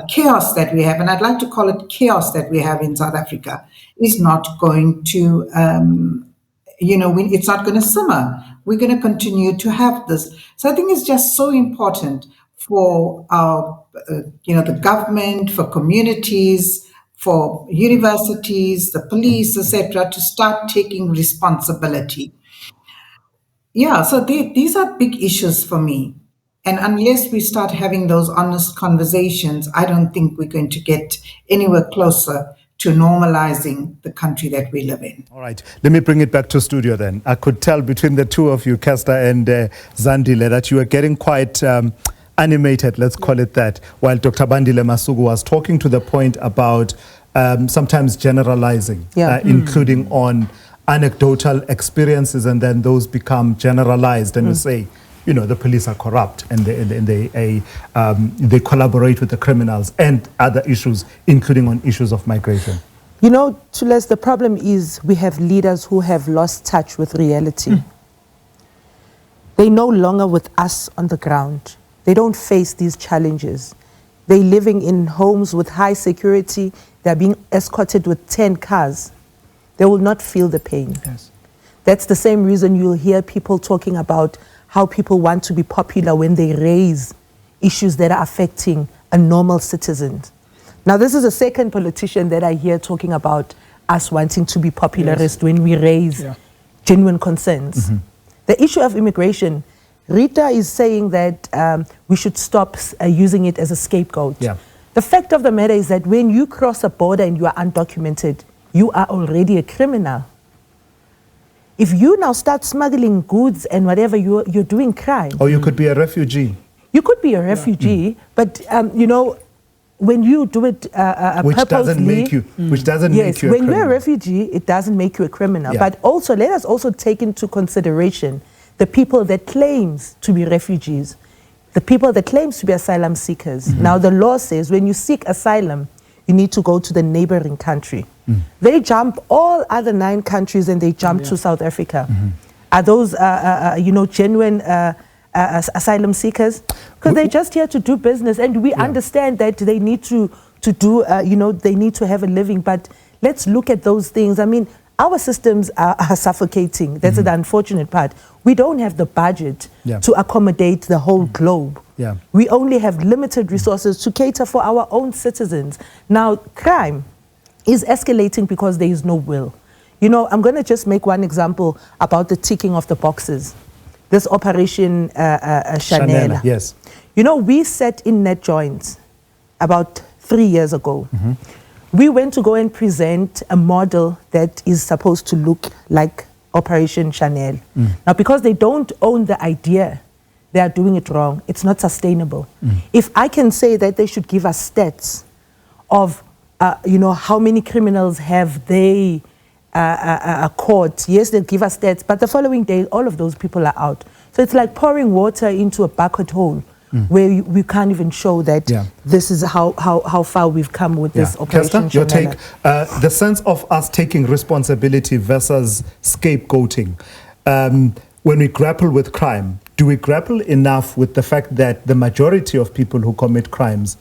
chaos that we have, and I'd like to call it chaos that we have in South Africa, is not going to, it's not going to simmer. We're going to continue to have this. So I think it's just so important for our, the government, for communities, for universities, the police, etc., to start taking responsibility. Yeah, so these are big issues for me. And unless we start having those honest conversations, I don't think we're going to get anywhere closer to normalizing the country that we live in. All right, let me bring it back to studio then. I could tell between the two of you, Kester and Zandile, that you are getting quite animated, let's call it that, while Dr. Bandile Masuku was talking to the point about sometimes generalizing, including on anecdotal experiences, and then those become generalized, and you say, the police are corrupt, and they collaborate with the criminals, and other issues, including on issues of migration. Thules, the problem is we have leaders who have lost touch with reality. They're no longer with us on the ground. They don't face these challenges. They're living in homes with high security. They're being escorted with 10 cars. They will not feel the pain. Yes. That's the same reason you'll hear people talking about how people want to be popular when they raise issues that are affecting a normal citizen. Now, this is a second politician that I hear talking about us wanting to be popularist when we raise genuine concerns. The issue of immigration, Rita is saying that we should stop using it as a scapegoat. The fact of the matter is that when you cross a border and you are undocumented, you are already a criminal. If you now start smuggling goods and whatever, you're doing crime. Or you could be a refugee. You could be a refugee, but when you do it which purposely, doesn't make you a criminal. When you're a refugee, it doesn't make you a criminal. But also, let us also take into consideration the people that claims to be refugees, the people that claims to be asylum seekers. Now, the law says when you seek asylum, you need to go to the neighboring country. They jump all other 9 countries and they jump to South Africa. Are those, genuine asylum seekers? Because they're just here to do business, and we understand that they need to do, they need to have a living. But let's look at those things. I mean, our systems are suffocating. That's the unfortunate part. We don't have the budget to accommodate the whole globe. We only have limited resources to cater for our own citizens. Now, crime is escalating because there is no will. I'm going to just make one example about the ticking of the boxes. This Operation Chanel. Yes. We sat in net joints about 3 years ago. We went to go and present a model that is supposed to look like Operation Chanel. Now, because they don't own the idea, they are doing it wrong. It's not sustainable. If I can say that they should give us stats of, how many criminals have they caught, yes, they'll give us stats, but the following day, all of those people are out. So it's like pouring water into a bucket hole where we can't even show that this is how far we've come with this Operation Kester, your take, the sense of us taking responsibility versus scapegoating. When we grapple with crime, do we grapple enough with the fact that the majority of people who commit crimes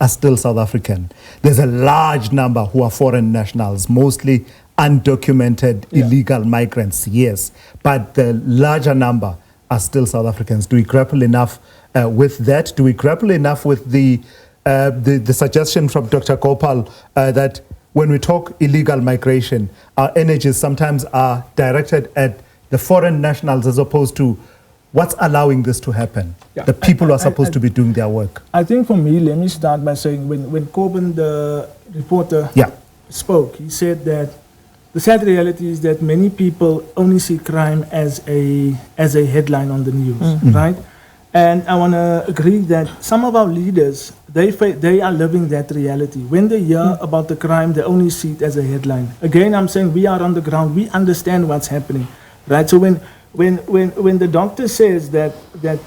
are still South African? There's a large number who are foreign nationals, mostly undocumented illegal migrants, yes, but the larger number are still South Africans. Do we grapple enough with that? Do we grapple enough with the suggestion from Dr. Gopal that when we talk illegal migration, our energies sometimes are directed at the foreign nationals as opposed to what's allowing this to happen? The people who are supposed to be doing their work. I think for me, let me start by saying when Coben, the reporter, spoke, he said that the sad reality is that many people only see crime as a headline on the news, right? And I want to agree that some of our leaders, they are living that reality. When they hear about the crime, they only see it as a headline. Again, I'm saying we are on the ground. We understand what's happening, right? So when the doctor says that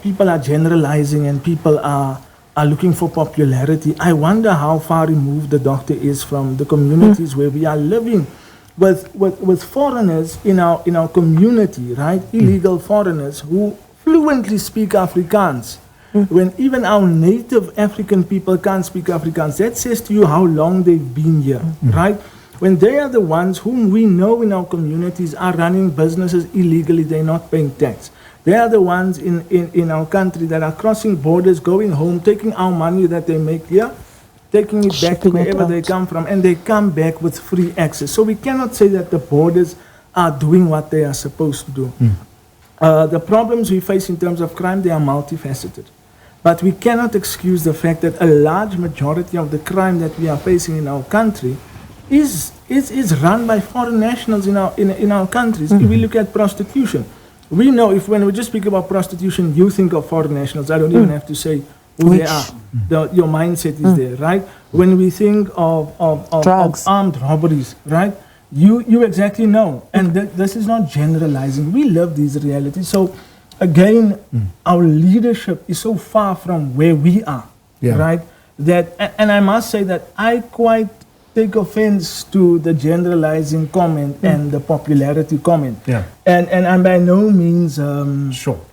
people are generalizing and people are looking for popularity, I wonder how far removed the doctor is from the communities where we are living with foreigners in our community, right? Illegal foreigners who fluently speak Afrikaans. When even our native African people can't speak Afrikaans, that says to you how long they've been here, right? When they are the ones whom we know in our communities are running businesses illegally, they're not paying tax. They are the ones in our country that are crossing borders, going home, taking our money that they make here, taking it back to wherever they come from, and they come back with free access. So we cannot say that the borders are doing what they are supposed to do. The problems we face in terms of crime, they are multifaceted. But we cannot excuse the fact that a large majority of the crime that we are facing in our country is run by foreign nationals in our countries. If we look at prostitution, we know when we just speak about prostitution, you think of foreign nationals. I don't even have to say who they are. Your mindset is there, right? When we think of armed robberies, right? You exactly know. And this is not generalizing. We love these realities. So again, our leadership is so far from where we are, right? And I must say that I quite take offense to the generalizing comment and the popularity comment. And I'm by no means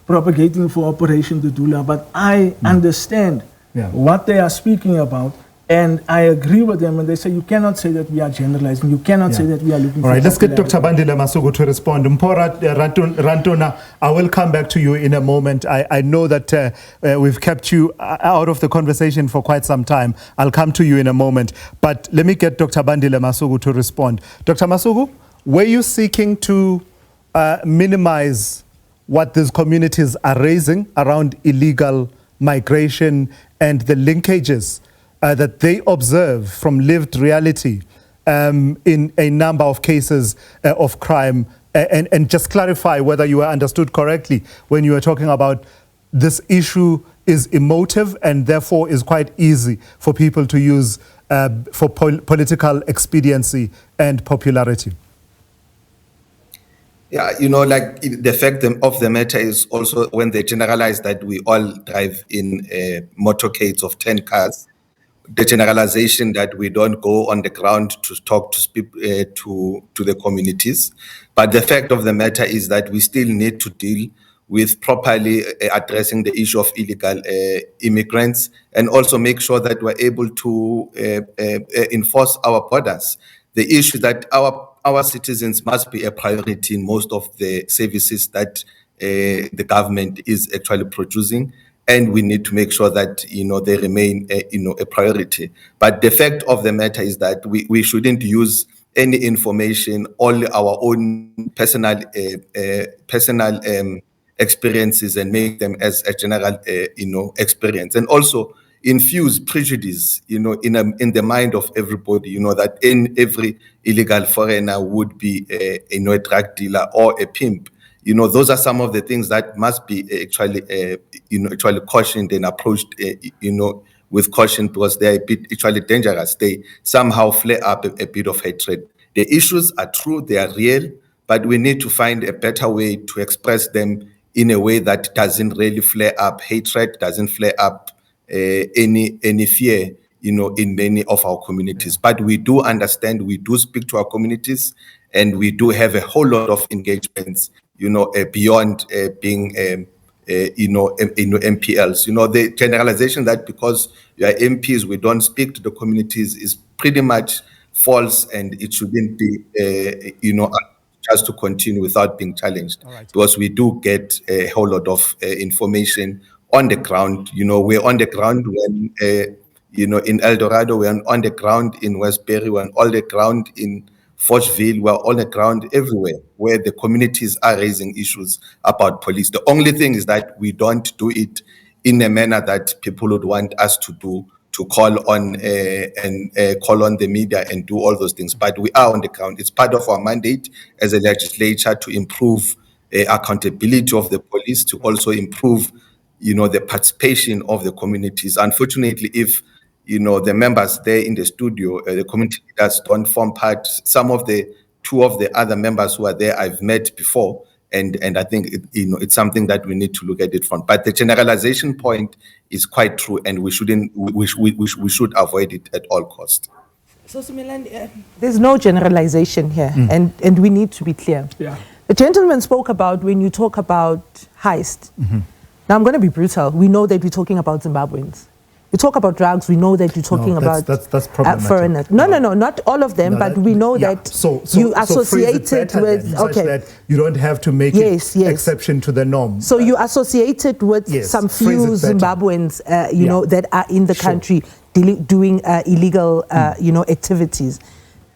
propagating for Operation Dudula, but I understand what they are speaking about. And I agree with them when they say you cannot say that we are generalizing. You cannot say that we are looking for. All right, let's get Dr. Bandile Masuku to respond. Mpora Rantona, I will come back to you in a moment. I know that we've kept you out of the conversation for quite some time. I'll come to you in a moment. But let me get Dr. Bandile Masuku to respond. Dr. Masuku, were you seeking to minimize what these communities are raising around illegal migration and the linkages that they observe from lived reality in a number of cases of crime, and just clarify whether you were understood correctly when you were talking about this issue is emotive and therefore is quite easy for people to use for political expediency and popularity. Yeah, like the fact of the matter is also when they generalize that we all drive in motorcades of 10 cars, the generalization that we don't go on the ground to talk to speak to the communities. But the fact of the matter is that we still need to deal with properly addressing the issue of illegal immigrants, and also make sure that we're able to enforce our borders. The issue that our citizens must be a priority in most of the services that the government is actually producing. And we need to make sure that they remain a priority. But the fact of the matter is that we shouldn't use any information, all our own personal experiences, and make them as a general experience, and also infuse prejudice in the mind of everybody. That in every illegal foreigner would be a drug dealer or a pimp. Those are some of the things that must be actually cautioned and approached, with caution, because they are a bit actually dangerous. They somehow flare up a bit of hatred. The issues are true, they are real, but we need to find a better way to express them in a way that doesn't really flare up hatred, doesn't flare up any fear, in many of our communities. But we do understand, we do speak to our communities, and we do have a whole lot of engagements, beyond being, MPLs. The generalization that because you are MPs, we don't speak to the communities is pretty much false, and it shouldn't be, just to continue without being challenged. Right. Because we do get a whole lot of information on the ground. We're on the ground when, in El Dorado, we're on the ground in Westbury, we're on the ground in Fochville, we're on the ground everywhere where the communities are raising issues about police. The only thing is that we don't do it in a manner that people would want us to do, to call on call on the media and do all those things. But we are on the ground. It's part of our mandate as a legislature to improve accountability of the police, to also improve, the participation of the communities. Unfortunately, if the members there in the studio, the community leaders don't form part. Some of the two of the other members who are there I've met before, and I think it's something that we need to look at it from. But the generalization point is quite true, and we should avoid it at all costs. So, Sumilan, there's no generalization here, and we need to be clear. Yeah. The gentleman spoke about when you talk about heist. Now, I'm going to be brutal. We know that we're talking about Zimbabweans. You talk about drugs, we know that you're talking about that's foreigners. No, not all of them, but we know that you associate it with, such that you don't have to make it exception to the norm. So you associate it with some few Zimbabweans, that are in the country doing illegal, activities.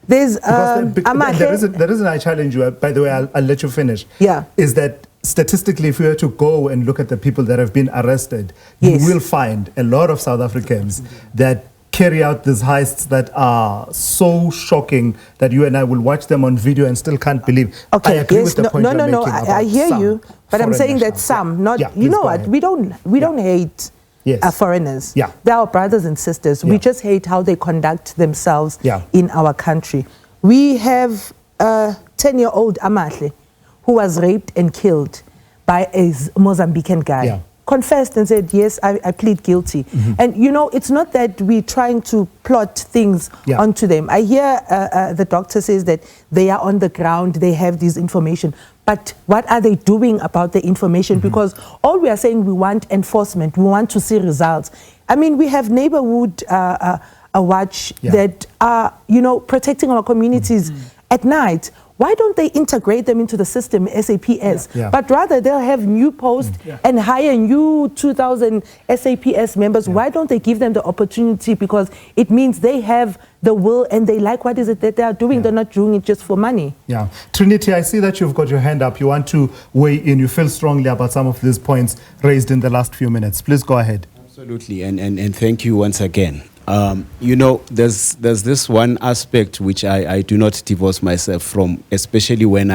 There's the reason I challenge you, by the way, I'll let you finish. Yeah, is that statistically, if we were to go and look at the people that have been arrested, you will find a lot of South Africans that carry out these heists that are so shocking that you and I will watch them on video and still can't believe. Okay, I agree with the point you're making about I hear you, but I'm saying that some, not you know what, we don't hate foreigners. Yeah. They're our brothers and sisters. We just hate how they conduct themselves in our country. We have a 10-year-old Amahle who was raped and killed by a Mozambican guy. Confessed and said, yes, I plead guilty. And, it's not that we're trying to plot things onto them. I hear the doctor says that they are on the ground, they have this information. But what are they doing about the information? Because all we are saying, we want enforcement, we want to see results. I mean, we have neighborhood watch that are, protecting our communities at night. Why don't they integrate them into the system, SAPS? But rather they'll have new posts and hire new 2,000 SAPS members. Why don't they give them the opportunity? Because it means they have the will and they like what is it that they are doing. They're not doing it just for money. Yeah. Trinity, I see that you've got your hand up. You want to weigh in. You feel strongly about some of these points raised in the last few minutes. Please go ahead. Absolutely. And thank you once again. There's this one aspect which I do not divorce myself from, especially when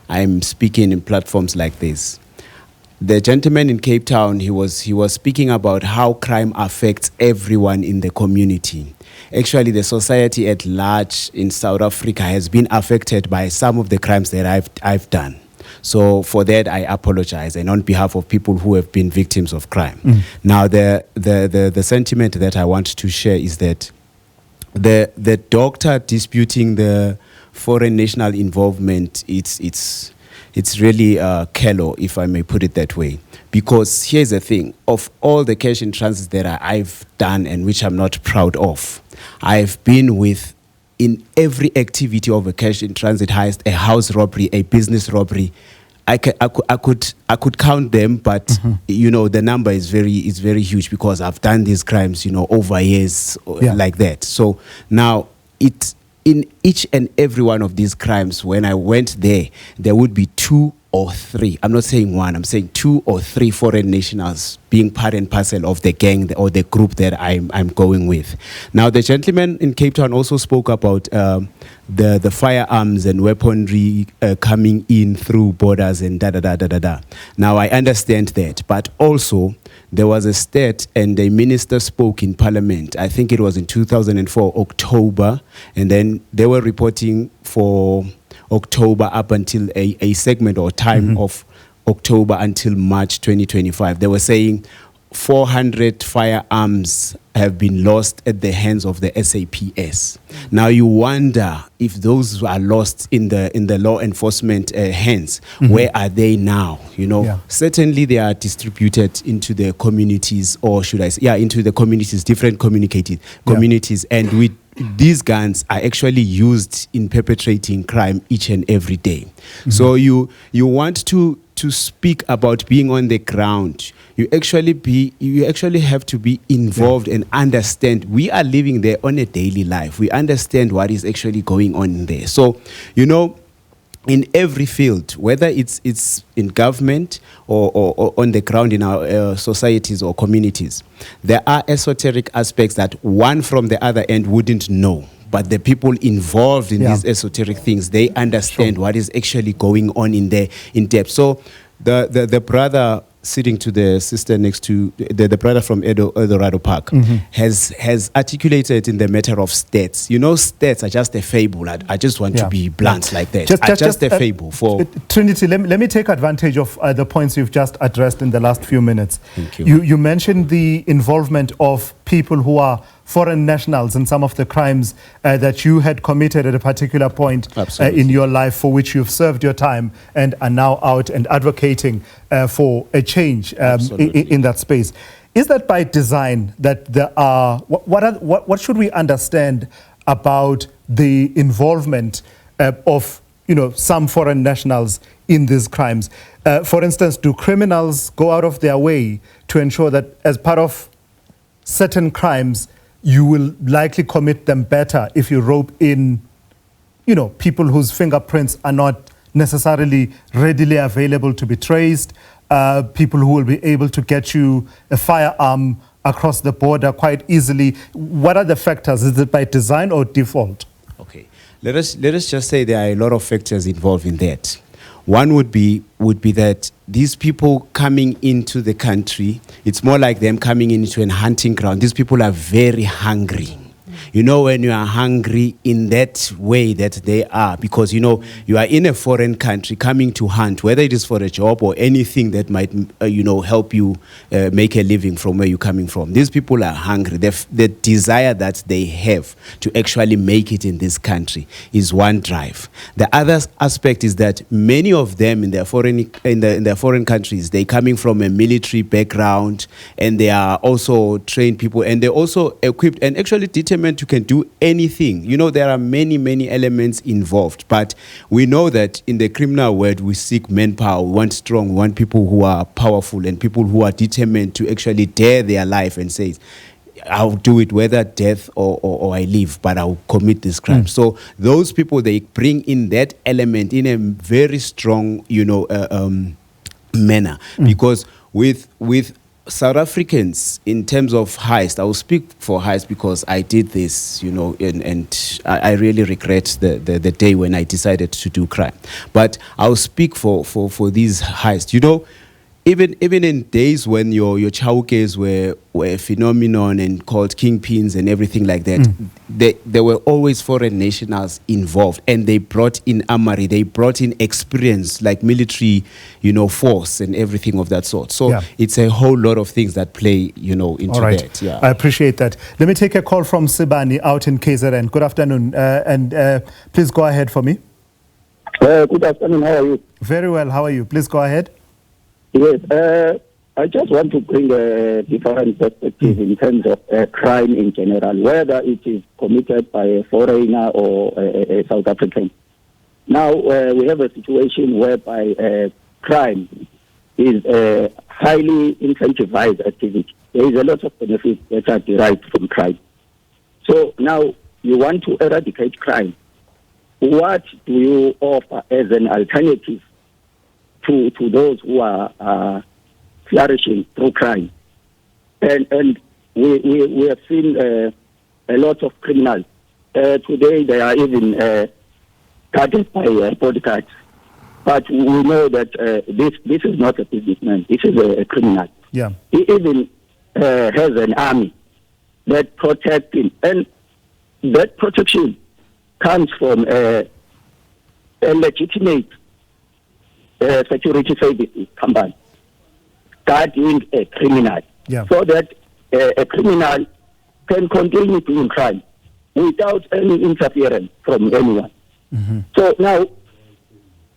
I'm speaking in platforms like this. The gentleman in Cape Town, he was speaking about how crime affects everyone in the community. Actually, the society at large in South Africa has been affected by some of the crimes that I've done. So for that, I apologize, and on behalf of people who have been victims of crime. Now, the sentiment that I want to share is that the doctor disputing the foreign national involvement, it's really callow, if I may put it that way. Because here's the thing, of all the cash in transit that I've done and which I'm not proud of, I've been with in every activity of a cash in transit heist, a house robbery, a business robbery. I could count them, but the number is very huge because I've done these crimes, over years like that. So now in each and every one of these crimes, when I went there would be 2 or 3. I'm not saying 1. I'm saying 2 or 3 foreign nationals being part and parcel of the gang or the group that I'm going with. Now, the gentleman in Cape Town also spoke about the firearms and weaponry coming in through borders and da-da-da-da-da-da. Now, I understand that, but also there was a state and a minister spoke in Parliament. I think it was in 2004, October, and then they were reporting for October up until a segment or time of October until March 2025. They were saying 400 firearms have been lost at the hands of the SAPS. Now you wonder if those are lost in the law enforcement hands, where are they now? Certainly they are distributed into the communities, or should I say, into the communities, different communities, and with these guns are actually used in perpetrating crime each and every day. So you want to speak about being on the ground. You actually have to be involved and understand. We are living there on a daily life. We understand what is actually going on there. So, in every field, whether it's in government or on the ground in our societies or communities, there are esoteric aspects that one from the other end wouldn't know. But the people involved in these esoteric things, they understand what is actually going on in depth. So the brother sitting to the sister next to the brother from Eldorado Park, has articulated in the matter of stats. You know, stats are just a fable. I just want to be blunt like that. Just a fable for Trinity. Let me take advantage of the points you've just addressed in the last few minutes. Thank you. You mentioned the involvement of people who are foreign nationals in some of the crimes that you had committed at a particular point in your life, for which you've served your time and are now out and advocating for a change in that space. Is that by design, that there are, what should we understand about the involvement of some foreign nationals in these crimes? For instance, do criminals go out of their way to ensure that as part of certain crimes, you will likely commit them better if you rope in, people whose fingerprints are not necessarily readily available to be traced, people who will be able to get you a firearm across the border quite easily? What are the factors? Is it by design or default? Okay, let us just say there are a lot of factors involved in that. One would be that these people coming into the country, it's more like them coming into a hunting ground. These people are very hungry. You know, when you are hungry in that way that they are, because, you are in a foreign country coming to hunt, whether it is for a job or anything that might, help you make a living from where you're coming from. These people are hungry. The desire that they have to actually make it in this country is one drive. The other aspect is that many of them in their foreign countries, they're coming from a military background, and they are also trained people, and they're also equipped and actually determined you can do anything. There are many elements involved, but we know that in the criminal world, we seek manpower. We want strong, we want people who are powerful and people who are determined to actually dare their life and say, I'll do it whether death or I live, but I'll commit this crime. So those people, they bring in that element in a very strong, manner, because with South Africans, in terms of heist, I will speak for heist because I did this, and I really regret the day when I decided to do crime. But I'll speak for these heists. Even in days when your chaukes were a phenomenon and called kingpins and everything like that, there were always foreign nationals involved, and they brought in armory, they brought in experience like military, force and everything of that sort. So it's a whole lot of things that play, into that. Yeah. I appreciate that. Let me take a call from Sibani out in KZN. Good afternoon, and please go ahead for me. Good afternoon. How are you? Very well. How are you? Please go ahead. Yes, I just want to bring a different perspective in terms of crime in general, whether it is committed by a foreigner or a South African. Now, we have a situation whereby crime is a highly incentivized activity. There is a lot of benefits that are derived from crime. So now you want to eradicate crime. What do you offer as an alternative to those who are flourishing through crime? And we have seen a lot of criminals. Today they are even targeted by bodyguards. But we know that this is not a businessman. This is a criminal. Yeah. He even has an army that protects him. And that protection comes from a legitimate security services company guarding a criminal, so that a criminal can continue doing crime without any interference from anyone. So now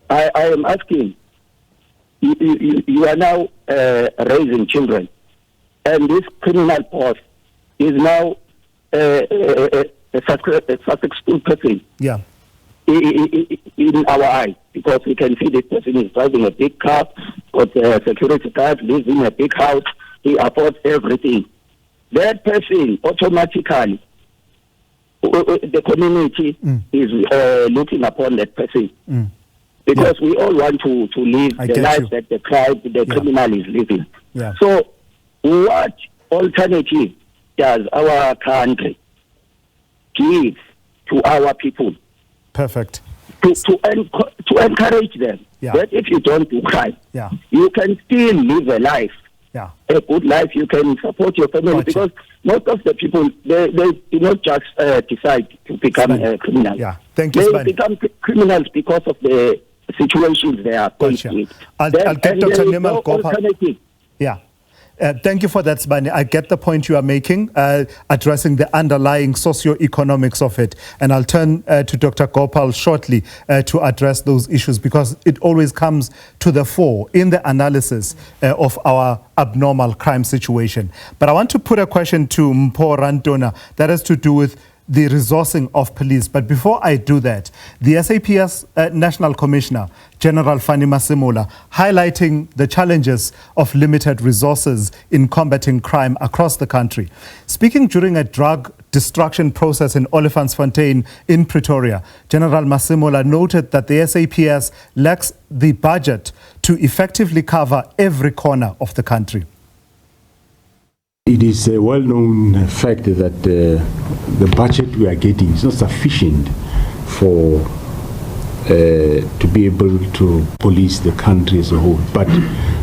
I am asking, you are now raising children, and this criminal boss is now a successful person. Yeah. In our eyes, because we can see this person is driving a big car, got a security guard, lives in a big house, he affords everything. That person automatically, the community is looking upon that person. Because we all want to live the life that the criminal is living. Yeah. So what alternative does our country give to our people? Perfect. To encourage them that if you don't do crime, you can still live a life, a good life. You can support your family because most of the people, they do not just decide to become a criminal. Thank you, they become criminals because of the situations they are faced with. I'll get Dr. Nimal Gopal. Thank you for that, Sibani. I get the point you are making, addressing the underlying socio-economics of it. And I'll turn to Dr. Gopal shortly to address those issues, because it always comes to the fore in the analysis of our abnormal crime situation. But I want to put a question to Mpho Rantona that has to do with the resourcing of police. But before I do that, the SAPS National Commissioner, General Fanny Masemola, highlighting the challenges of limited resources in combating crime across the country. Speaking during a drug destruction process in Olifantsfontein in Pretoria, General Masemola noted that the SAPS lacks the budget to effectively cover every corner of the country. It is a well-known fact that the budget we are getting is not sufficient for to be able to police the country as a whole. But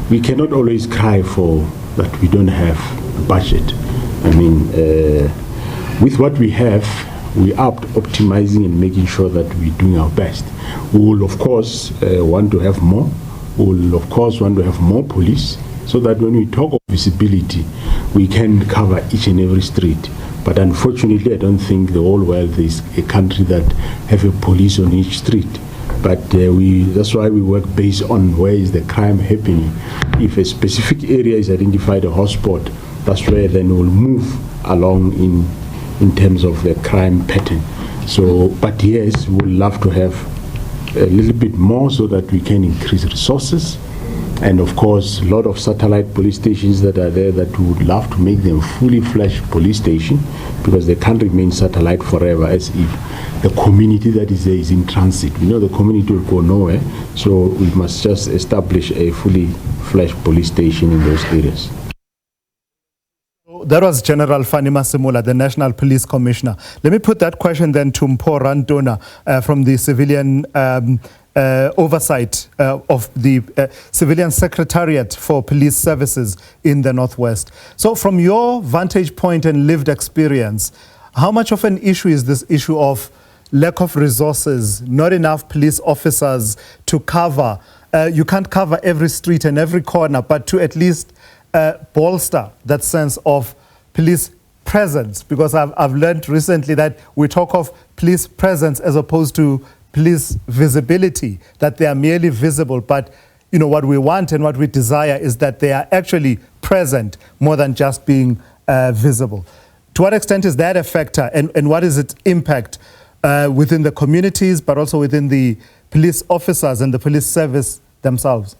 we cannot always cry for that we don't have a budget. I mean, with what we have, we are optimizing and making sure that we're doing our best. We will, of course, want to have more. We will, of course, want to have more police, so that when we talk of visibility, we can cover each and every street. But unfortunately, I don't think the whole world is a country that have a police on each street. But that's why we work based on where is the crime happening. If a specific area is identified a hotspot, that's where then we'll move along in terms of the crime pattern. So, but yes, we'd love to have a little bit more so that we can increase resources. And of course, a lot of satellite police stations that are there that we would love to make them fully fledged police station, because they can't remain satellite forever as if the community that is there is in transit. We know the community will go nowhere, so we must just establish a fully fledged police station in those areas. That was General Fanny Masemola, the National Police Commissioner. Let me put that question then to Mpho Rantona from the civilian oversight of the Civilian Secretariat for Police Services in the Northwest. So from your vantage point and lived experience, how much of an issue is this issue of lack of resources, not enough police officers to cover? You can't cover every street and every corner, but to at least bolster that sense of police presence, because I've learned recently that we talk of police presence as opposed to police visibility, that they are merely visible, but you know what we want and what we desire is that they are actually present more than just being visible. To what extent is that a factor, and what is its impact within the communities, but also within the police officers and the police service themselves?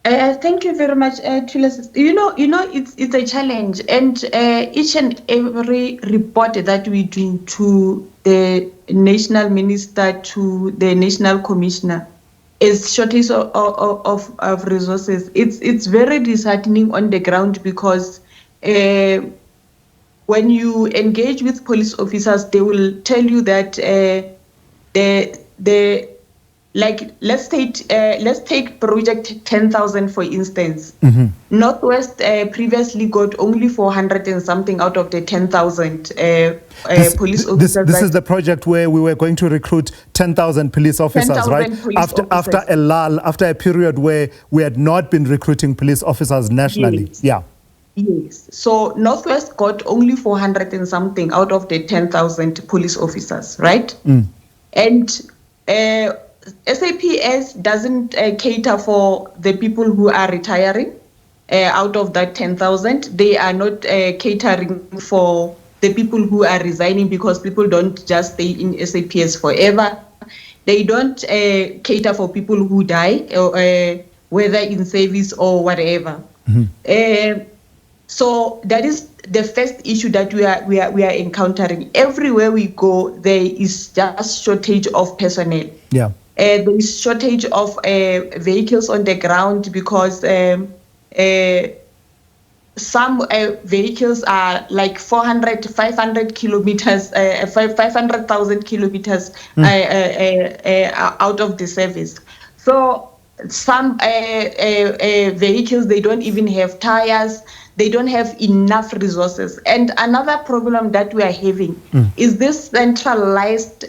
Thank you very much, Tulas. You know, it's a challenge, and each and every report that we do to the national minister, to the national commissioner, is shortage of resources. It's very disheartening on the ground, because when you engage with police officers, they will tell you that like let's take project 10,000 for instance. Northwest previously got only 400 and something out of the 10,000 police officers. This is the project where we were going to recruit 10,000 police officers, right? After a lull, after a period where we had not been recruiting police officers nationally. Yes. Yes. So Northwest got only 400 and something out of the 10,000 police officers, right? And SAPS doesn't cater for the people who are retiring out of that 10,000. They are not catering for the people who are resigning, because people don't just stay in SAPS forever. They don't cater for people who die, whether in service or whatever. So that is the first issue that we are encountering. Everywhere we go, there is just shortage of personnel. Yeah. There is shortage of vehicles on the ground, because some vehicles are like 500 kilometers, 500,000 kilometers out of the service. So some vehicles, they don't even have tires. They don't have enough resources. And another problem that we are having is this centralized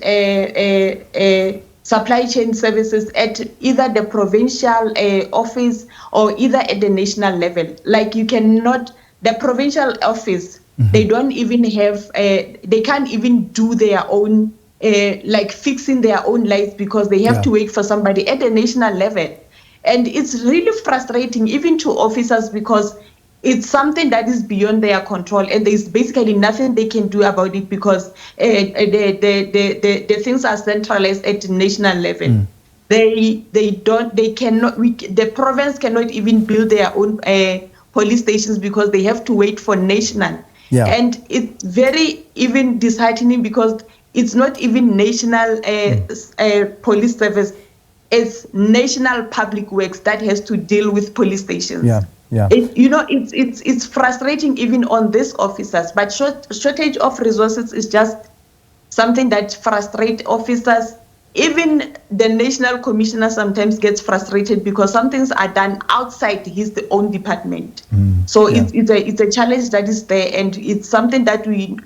supply chain services at either the provincial office or either at the national level. Like you cannot, the provincial office, they don't even have, they can't even do their own, like fixing their own lights because they have to wait for somebody at the national level. And it's really frustrating even to officers because it's something that is beyond their control and there's basically nothing they can do about it because the things are centralized at the national level. The province cannot even build their own police stations because they have to wait for national. And it's very even disheartening because it's not even national police service. It's national public works that has to deal with police stations. It's frustrating even on these officers, but shortage of resources is just something that frustrates officers. Even the national commissioner sometimes gets frustrated because some things are done outside his own department. So it's a challenge that is there, and it's something that we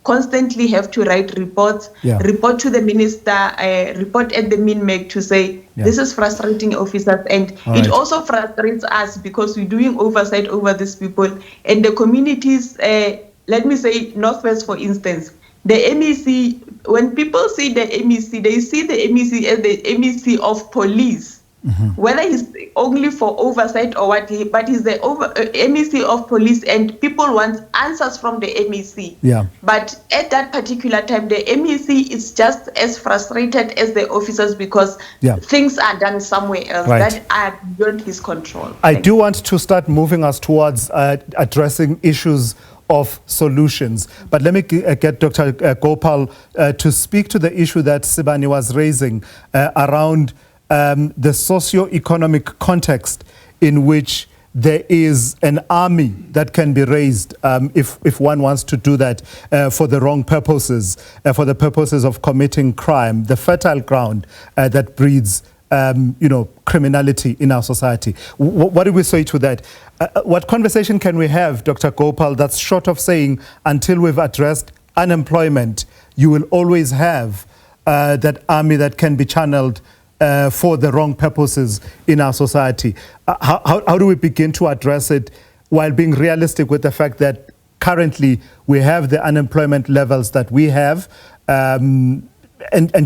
constantly have to write reports, report to the minister, report at the MINMEC to say, this is frustrating officers. And it also frustrates us because we're doing oversight over these people. And the communities, let me say Northwest, for instance, the MEC, when people see the MEC, they see the MEC as the MEC of police. Whether he's only for oversight or what, but he's the MEC of police, and people want answers from the MEC. But at that particular time, the MEC is just as frustrated as the officers because things are done somewhere else that are beyond his control. I do want to start moving us towards addressing issues of solutions. But let me get Dr. Gopal to speak to the issue that Sibani was raising around the socio-economic context in which there is an army that can be raised if one wants to do that for the wrong purposes, for the purposes of committing crime, the fertile ground that breeds criminality in our society. What do we say to that? What conversation can we have, Dr. Gopal, that's short of saying until we've addressed unemployment, you will always have that army that can be channeled for the wrong purposes in our society? How do we begin to address it while being realistic with the fact that currently we have the unemployment levels that we have, and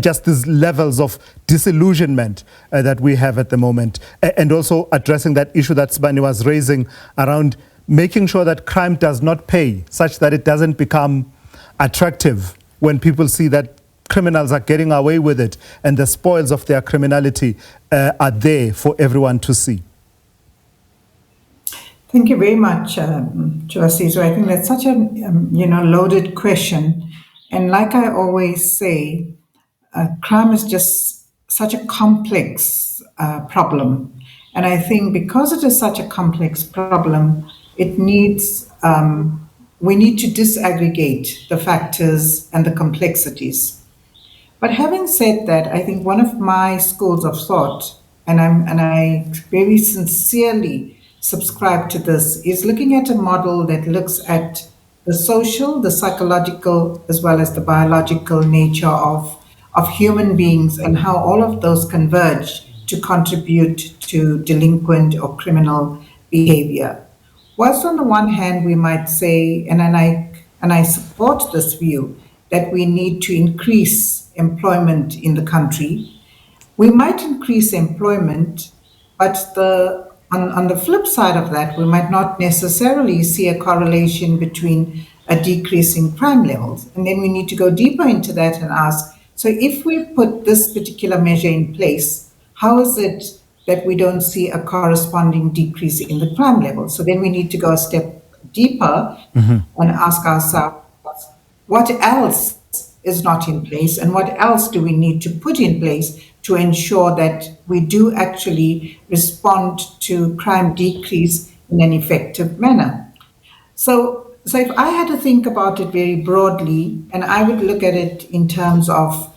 just these levels of disillusionment that we have at the moment, and also addressing that issue that Sibani was raising around making sure that crime does not pay, such that it doesn't become attractive when people see that criminals are getting away with it and the spoils of their criminality are there for everyone to see. Thank you very much, Josie. So I think that's such a loaded question. And like I always say, crime is just such a complex problem. And I think because it is such a complex problem, it needs, we need to disaggregate the factors and the complexities. But having said that, I think one of my schools of thought, and I very sincerely subscribe to this, is looking at a model that looks at the social, the psychological, as well as the biological nature of human beings and how all of those converge to contribute to delinquent or criminal behavior. Whilst on the one hand, we might say, and I support this view, that we need to increase employment in the country. We might increase employment, but on the flip side of that, we might not necessarily see a correlation between a decrease in crime levels. And then we need to go deeper into that and ask, so if we put this particular measure in place, how is it that we don't see a corresponding decrease in the crime level? So then we need to go a step deeper and ask ourselves, what else is not in place, and what else do we need to put in place to ensure that we do actually respond to crime decrease in an effective manner? So if I had to think about it very broadly, and I would look at it in terms of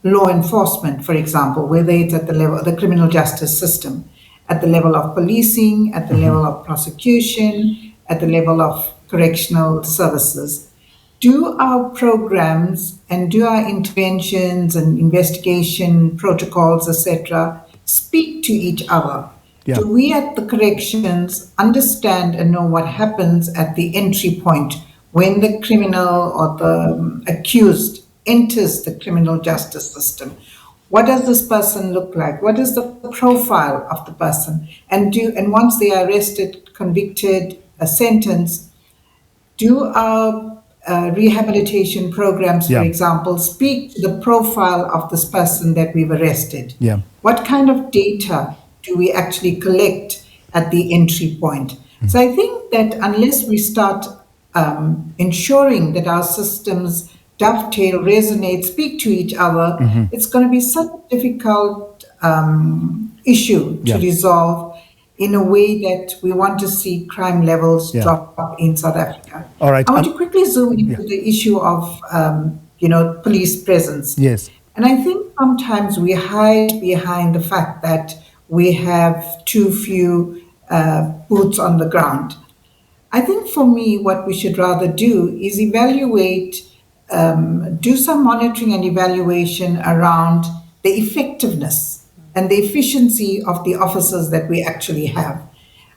law enforcement, for example, whether it's at the level of the criminal justice system, at the level of policing, at the level of prosecution, at the level of correctional services. Do our programs and do our interventions and investigation protocols, etc., speak to each other? Yeah. Do we at the corrections understand and know what happens at the entry point when the criminal or the accused enters the criminal justice system? What does this person look like? What is the profile of the person? And once they are arrested, convicted, sentenced, do our rehabilitation programs, for example, speak to the profile of this person that we've arrested? Yeah. What kind of data do we actually collect at the entry point? So I think that unless we start ensuring that our systems dovetail, resonate, speak to each other, it's going to be such a difficult issue to resolve in a way that we want to see crime levels drop in South Africa. All right. I want to quickly zoom into the issue of, police presence. Yes. And I think sometimes we hide behind the fact that we have too few boots on the ground. I think for me, what we should rather do is evaluate, do some monitoring and evaluation around the effectiveness and the efficiency of the officers that we actually have.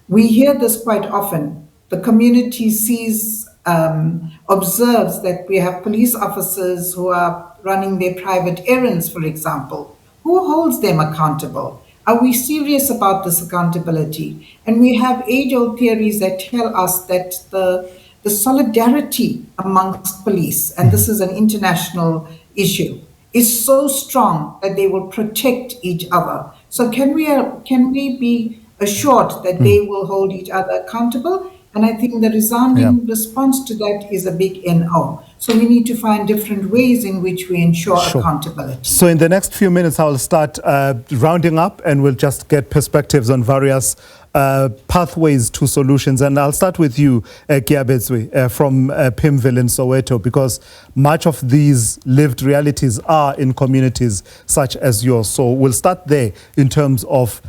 We hear this quite often. The community sees, observes that we have police officers who are running their private errands, for example. Who holds them accountable? Are we serious about this accountability? And we have age-old theories that tell us that the solidarity amongst police, and this is an international issue, is so strong that they will protect each other. So can we be assured that they will hold each other accountable? And I think the resounding response to that is a big no. So we need to find different ways in which we ensure accountability. So in the next few minutes, I'll start rounding up, and we'll just get perspectives on various pathways to solutions. And I'll start with you, Kiabetswe, from Pimville in Soweto, because much of these lived realities are in communities such as yours. So we'll start there in terms of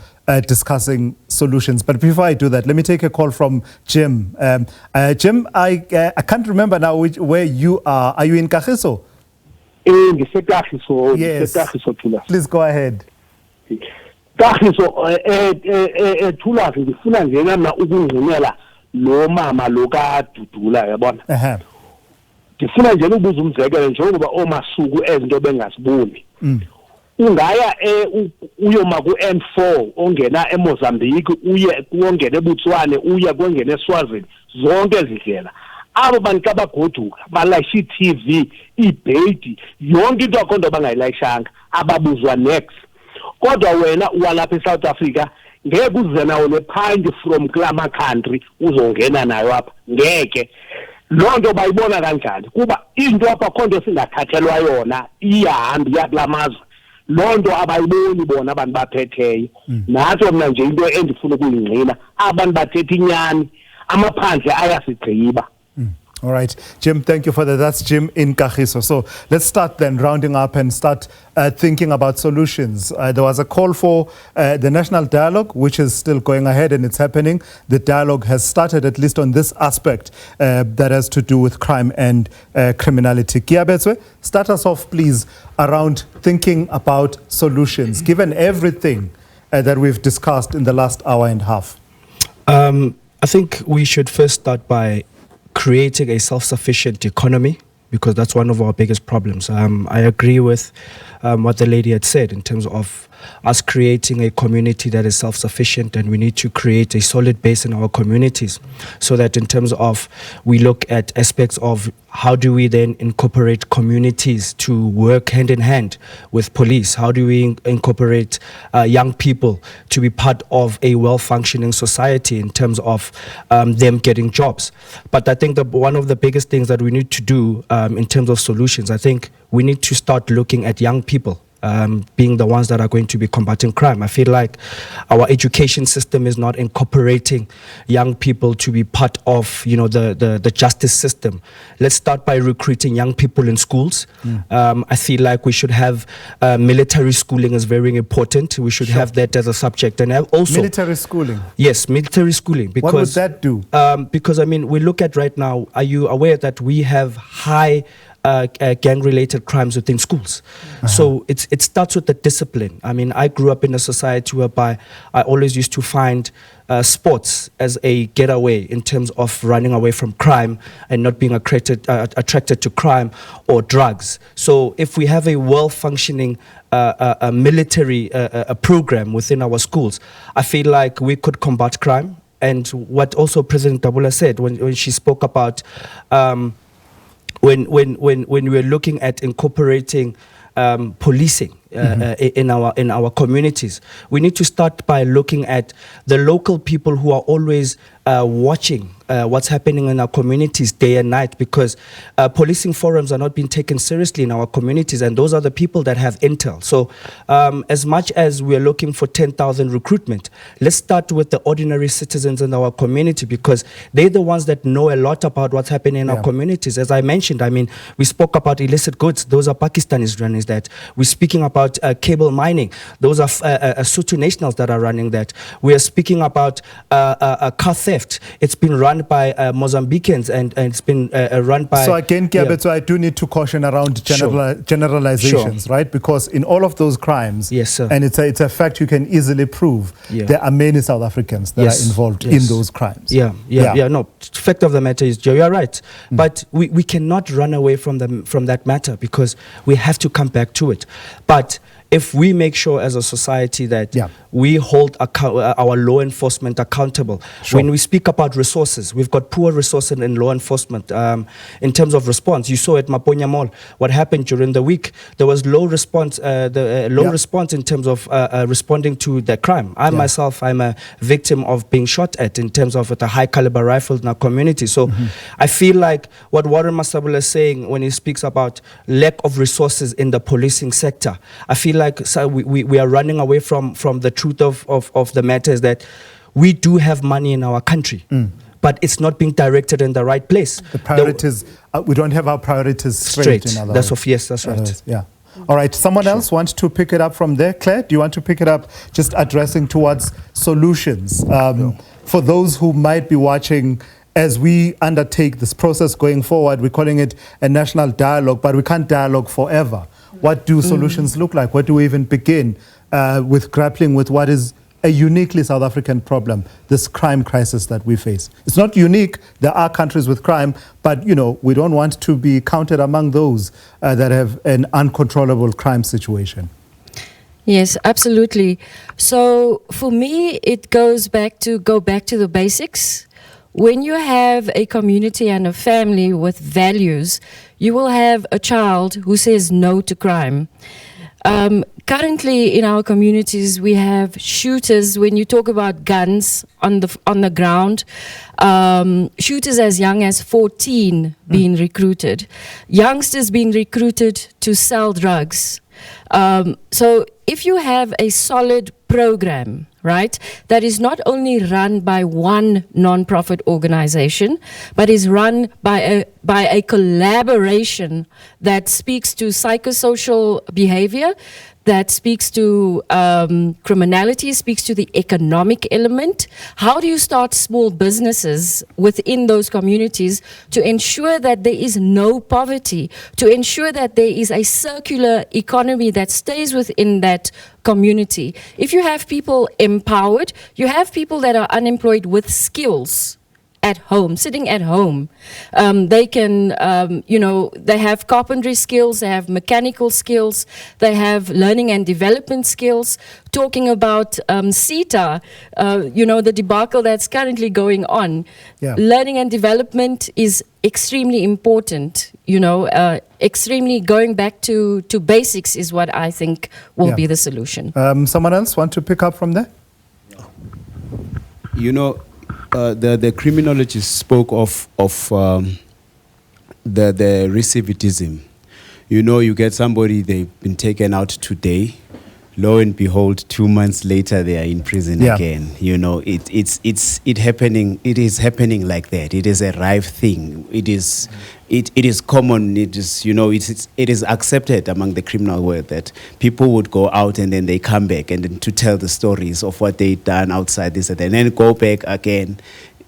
discussing solutions. But before I do that, let me take a call from Jim. Jim, I can't remember now where you are. Are you in Kagiso? Yes. Please go ahead. Kagiso, Thula ngifuna nje na ukungcinela lo mama lo kaDudula yabona. Ngifuna nje ukubuza umzekelo njengoba omasuku ezinto bengasiboni. Ungaya uyoma ku N4 ongena eMozambique uye kuongena eBotswana uye kuongena eSwazini zonke ezindlela abo bantu abagoduka balayisha iTV ibhedi yonke into akhonto bangayilayishanga ababuzwa next kodwa wena walapha eSouth Africa ngeke uze nawo nepint from kulama country uzongena nayo apha ngeke lonto bayibona kanjani kuba into apha khonto singathathelwa yona iyahamba iyakulamazwe lonto abayiboni bona abantu baphetheyo nathi mina nje into endifuna ukuyingqina abantu bathethe inyani amaphandle ayasigqiba. All right, Jim, thank you for that. That's Jim in Kagiso. So let's start then rounding up and start thinking about solutions. There was a call for the national dialogue, which is still going ahead and it's happening. The dialogue has started, at least on this aspect that has to do with crime and criminality. Kiabetswe, start us off, please, around thinking about solutions, given everything that we've discussed in the last hour and a half. I think we should first start by creating a self-sufficient economy, because that's one of our biggest problems. I agree with what the lady had said in terms of us creating a community that is self-sufficient, and we need to create a solid base in our communities so that in terms of we look at aspects of how do we then incorporate communities to work hand in hand with police? How do we incorporate young people to be part of a well-functioning society in terms of them getting jobs? But I think that one of the biggest things that we need to do in terms of solutions, I think we need to start looking at young people being the ones that are going to be combating crime. I feel like our education system is not incorporating young people to be part of, the justice system. Let's start by recruiting young people in schools. I feel like we should have military schooling is very important. We should have that as a subject. And also military schooling. Yes, military schooling. Because, what would that do? Because we look at right now, are you aware that we have high gang-related crimes within schools? So it starts with the discipline. I grew up in a society whereby I always used to find sports as a getaway in terms of running away from crime and not being attracted to crime or drugs. So if we have a well-functioning military program within our schools, I feel like we could combat crime. And what also President Tabula said when she spoke about when we're looking at incorporating policing in our communities, we need to start by looking at the local people who are always watching what's happening in our communities day and night, because policing forums are not being taken seriously in our communities, and those are the people that have intel. So as much as we're looking for 10,000 recruitment, let's start with the ordinary citizens in our community, because they're the ones that know a lot about what's happening in our communities. As I mentioned, we spoke about illicit goods. Those are Pakistanis running that. We're speaking about cable mining. Those are Sotho nationals that are running that. We are speaking about car theft. It's been run by Mozambicans, and it's been run by... So again, Kiabeto, I do need to caution around generalizations, right? Because in all of those crimes, yes, sir, and it's a fact you can easily prove, there are many South Africans that are involved in those crimes. No, fact of the matter is, Joe, you're right. But we cannot run away from that matter, because we have to come back to it. But if we make sure as a society that we hold our law enforcement accountable. When we speak about resources, we've got poor resources in law enforcement in terms of response. You saw at Maponya Mall what happened during the week. There was low response response in terms of responding to the crime. I myself, I'm a victim of being shot at in terms of with a high caliber rifle in our community. So I feel like what Warren Masabula is saying when he speaks about lack of resources in the policing sector, I feel like we are running away from the truth of the matter is that we do have money in our country, but it's not being directed in the right place. The priorities, we don't have our priorities straight. In other that's words. yes, that's right. Words, yeah. All right, someone else wants to pick it up from there. Claire, do you want to pick it up just addressing towards solutions? For those who might be watching, as we undertake this process going forward, we're calling it a national dialogue, but we can't dialogue forever. What do solutions look like? Where do we even begin with grappling with what is a uniquely South African problem, this crime crisis that we face? It's not unique. There are countries with crime, but we don't want to be counted among those that have an uncontrollable crime situation. Yes, absolutely. So for me, it goes back to the basics. When you have a community and a family with values, you will have a child who says no to crime. Currently in our communities, we have shooters. When you talk about guns on the ground, shooters as young as 14 being recruited, youngsters being recruited to sell drugs. So if you have a solid program, right, that is not only run by one non-profit organization, but is run by a collaboration that speaks to psychosocial behavior, that speaks to criminality, speaks to the economic element. How do you start small businesses within those communities to ensure that there is no poverty, to ensure that there is a circular economy that stays within that community? If you have people empowered, you have people that are unemployed with skills at home, sitting at home. They can, they have carpentry skills, they have mechanical skills, they have learning and development skills. Talking about CETA, the debacle that's currently going on. Learning and development is extremely important, extremely going back to basics is what I think will be the solution. Someone else want to pick up from there? The criminologist spoke of the recidivism. You know, you get somebody, they've been taken out today. Lo and behold, 2 months later, they are in prison again. You know, it is happening like that. It is a rife thing. It is common. It is, you know, it is accepted among the criminal world that people would go out and then they come back and then to tell the stories of what they've done outside this and then go back again.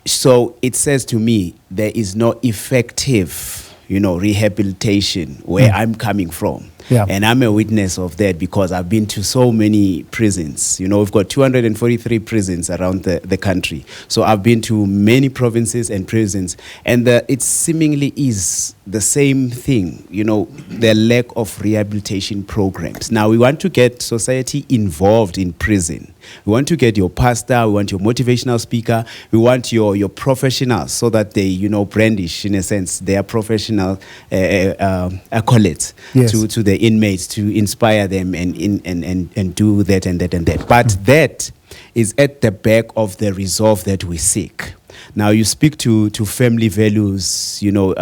So it says to me, there is no effective, you know, rehabilitation where I'm coming from. Yeah. And I'm a witness of that because I've been to so many prisons. You know, we've got 243 prisons around the country. So I've been to many provinces and prisons. And it seemingly is the same thing, you know, the lack of rehabilitation programs. Now, we want to get society involved in prison. We want to get your pastor, we want your motivational speaker, we want your professionals so that they, you know, brandish, in a sense, their professional accolades to the inmates to inspire them and do that and that and that. But that is at the back of the resolve that we seek. Now, you speak to family values, you know,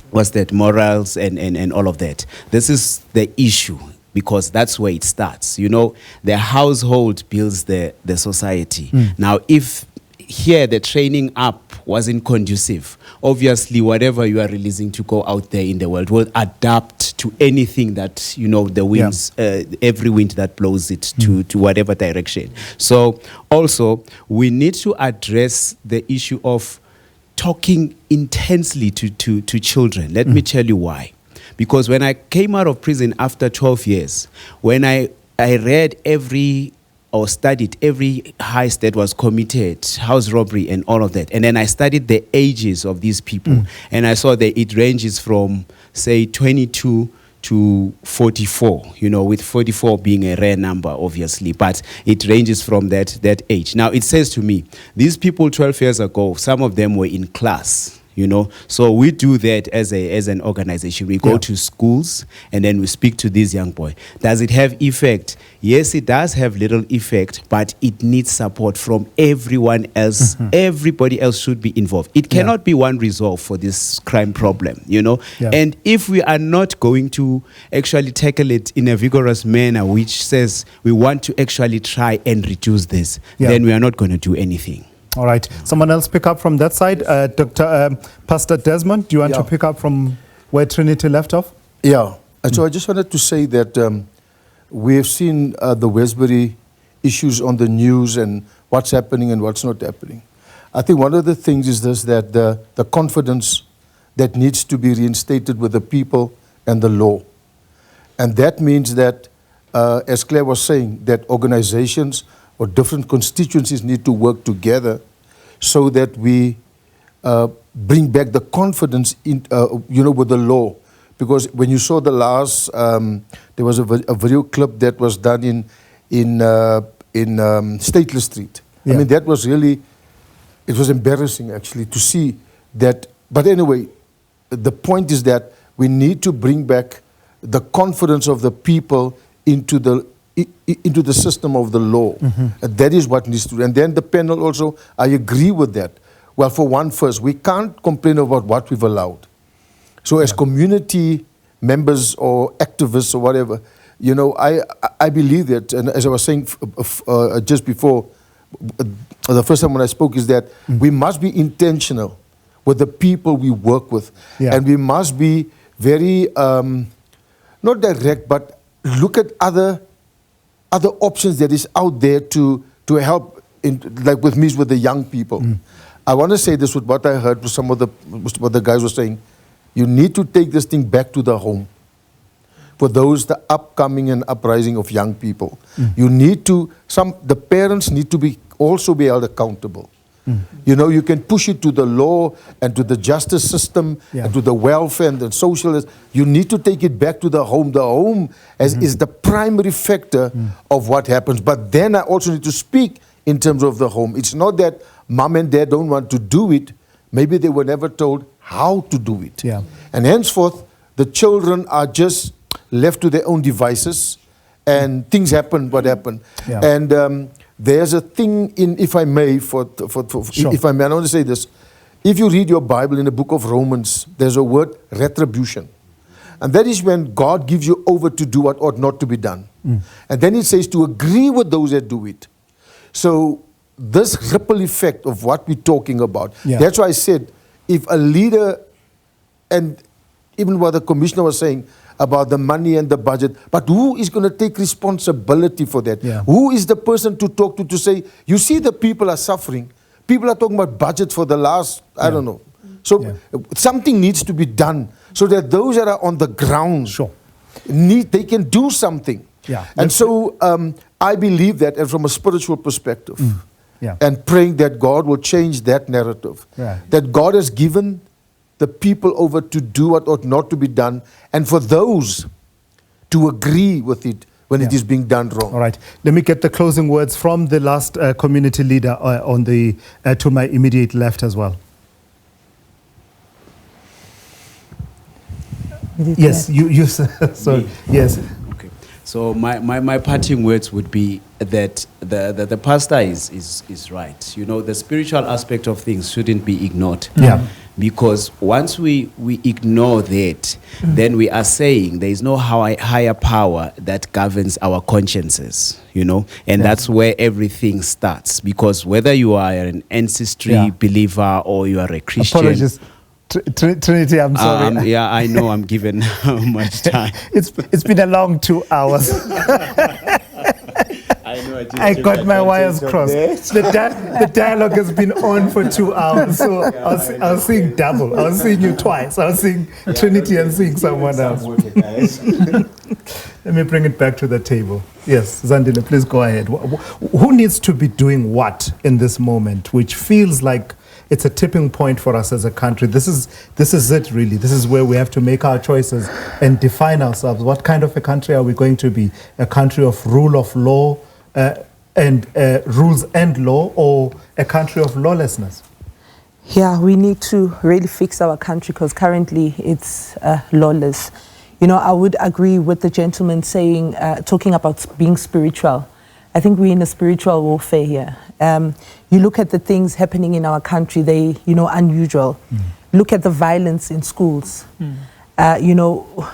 what's that, morals and all of that. This is the issue, because that's where it starts. You know, the household builds the society. Now, if here the training up wasn't conducive, obviously whatever you are releasing to go out there in the world will adapt to anything that, you know, the winds, every wind that blows it to whatever direction. So also we need to address the issue of talking intensely to children. Let me tell you why. Because when I came out of prison after 12 years, when I read or studied every heist that was committed, house robbery and all of that, and then I studied the ages of these people, and I saw that it ranges from, say, 22 to 44, you know, with 44 being a rare number, obviously, but it ranges from that age. Now, it says to me, these people 12 years ago, some of them were in class, you know. So we do that as an organization. We go to schools and then we speak to these young boys. Does it have effect? Yes, it does have little effect, but it needs support from everyone else. Everybody else should be involved. It cannot be one resolve for this crime problem, you know. And if we are not going to actually tackle it in a vigorous manner, which says we want to actually try and reduce this, then we are not going to do anything. All right. Someone else pick up from that side. Pastor Desmond, do you want to pick up from where Trinity left off? Yeah. So I just wanted to say that we have seen the Westbury issues on the news and what's happening and what's not happening. I think one of the things is this, that the confidence that needs to be reinstated with the people and the law. And that means that, as Claire was saying, that organizations or different constituencies need to work together so that we bring back the confidence in, you know, with the law. Because when you saw the last, there was a video clip that was done in Stateless Street. I mean, that was really, it was embarrassing actually to see that. But anyway, the point is that we need to bring back the confidence of the people into the system of the law. And that is what needs to do. And then the panel also, I agree with that. Well, for one, first, we can't complain about what we've allowed. So as community members or activists or whatever, you know, I believe that, and as I was saying just before, the first time when I spoke, is that we must be intentional with the people we work with. And we must be very, not direct, but look at other options that is out there to help, like with me, with the young people. I want to say this with what I heard with what the guys were saying. You need to take this thing back to the home. For those, the upcoming and uprising of young people. You need to, the parents need to also be held accountable. You know, you can push it to the law and to the justice system and to the welfare and the social. You need to take it back to the home. The home is the primary factor of what happens. But then I also need to speak in terms of the home. It's not that mom and dad don't want to do it. Maybe they were never told how to do it. And henceforth, the children are just left to their own devices, and things happen what happen. And there's a thing in, if I may, if I may, I want to say this. If you read your Bible in the book of Romans, there's a word retribution. And that is when God gives you over to do what ought not to be done. And then it says to agree with those that do it. So this ripple effect of what we're talking about, that's why I said, if a leader, and even what the commissioner was saying about the money and the budget, but who is going to take responsibility for that? Who is the person to talk to say, you see the people are suffering. People are talking about budget for the last, I don't know. So something needs to be done so that those that are on the ground, they can do something. And so I believe that, and from a spiritual perspective, and praying that God will change that narrative, that God has given the people over to do what ought not to be done, and for those to agree with it when it is being done wrong. All right. Let me get the closing words from the last community leader on the to my immediate left as well. Yes, you so yes. Okay. So my parting words would be that the pastor is right. You know, the spiritual aspect of things shouldn't be ignored. Because once we ignore that, then we are saying there is no higher power that governs our consciences, you know, and that's where everything starts. Because whether you are an ancestry believer or you are a Christian. Apologies. Trinity, I'm sorry. Yeah, I know I'm given much time. It's been a long 2 hours. I got my wires crossed. The dialogue has been on for 2 hours, so I was seeing double. I was seeing you twice. I was seeing Trinity and seeing someone else. Let me bring it back to the table. Yes, Zandile, please go ahead. Who needs to be doing what in this moment, which feels like it's a tipping point for us as a country? This is it, really. This is where we have to make our choices and define ourselves. What kind of a country are we going to be? A country of rule of law and rules and law, or a country of lawlessness? Yeah, we need to really fix our country because currently it's lawless. You know, I would agree with the gentleman saying, talking about being spiritual. I think we're in a spiritual warfare here. You look at the things happening in our country, they, you know, unusual. Look at the violence in schools. You know,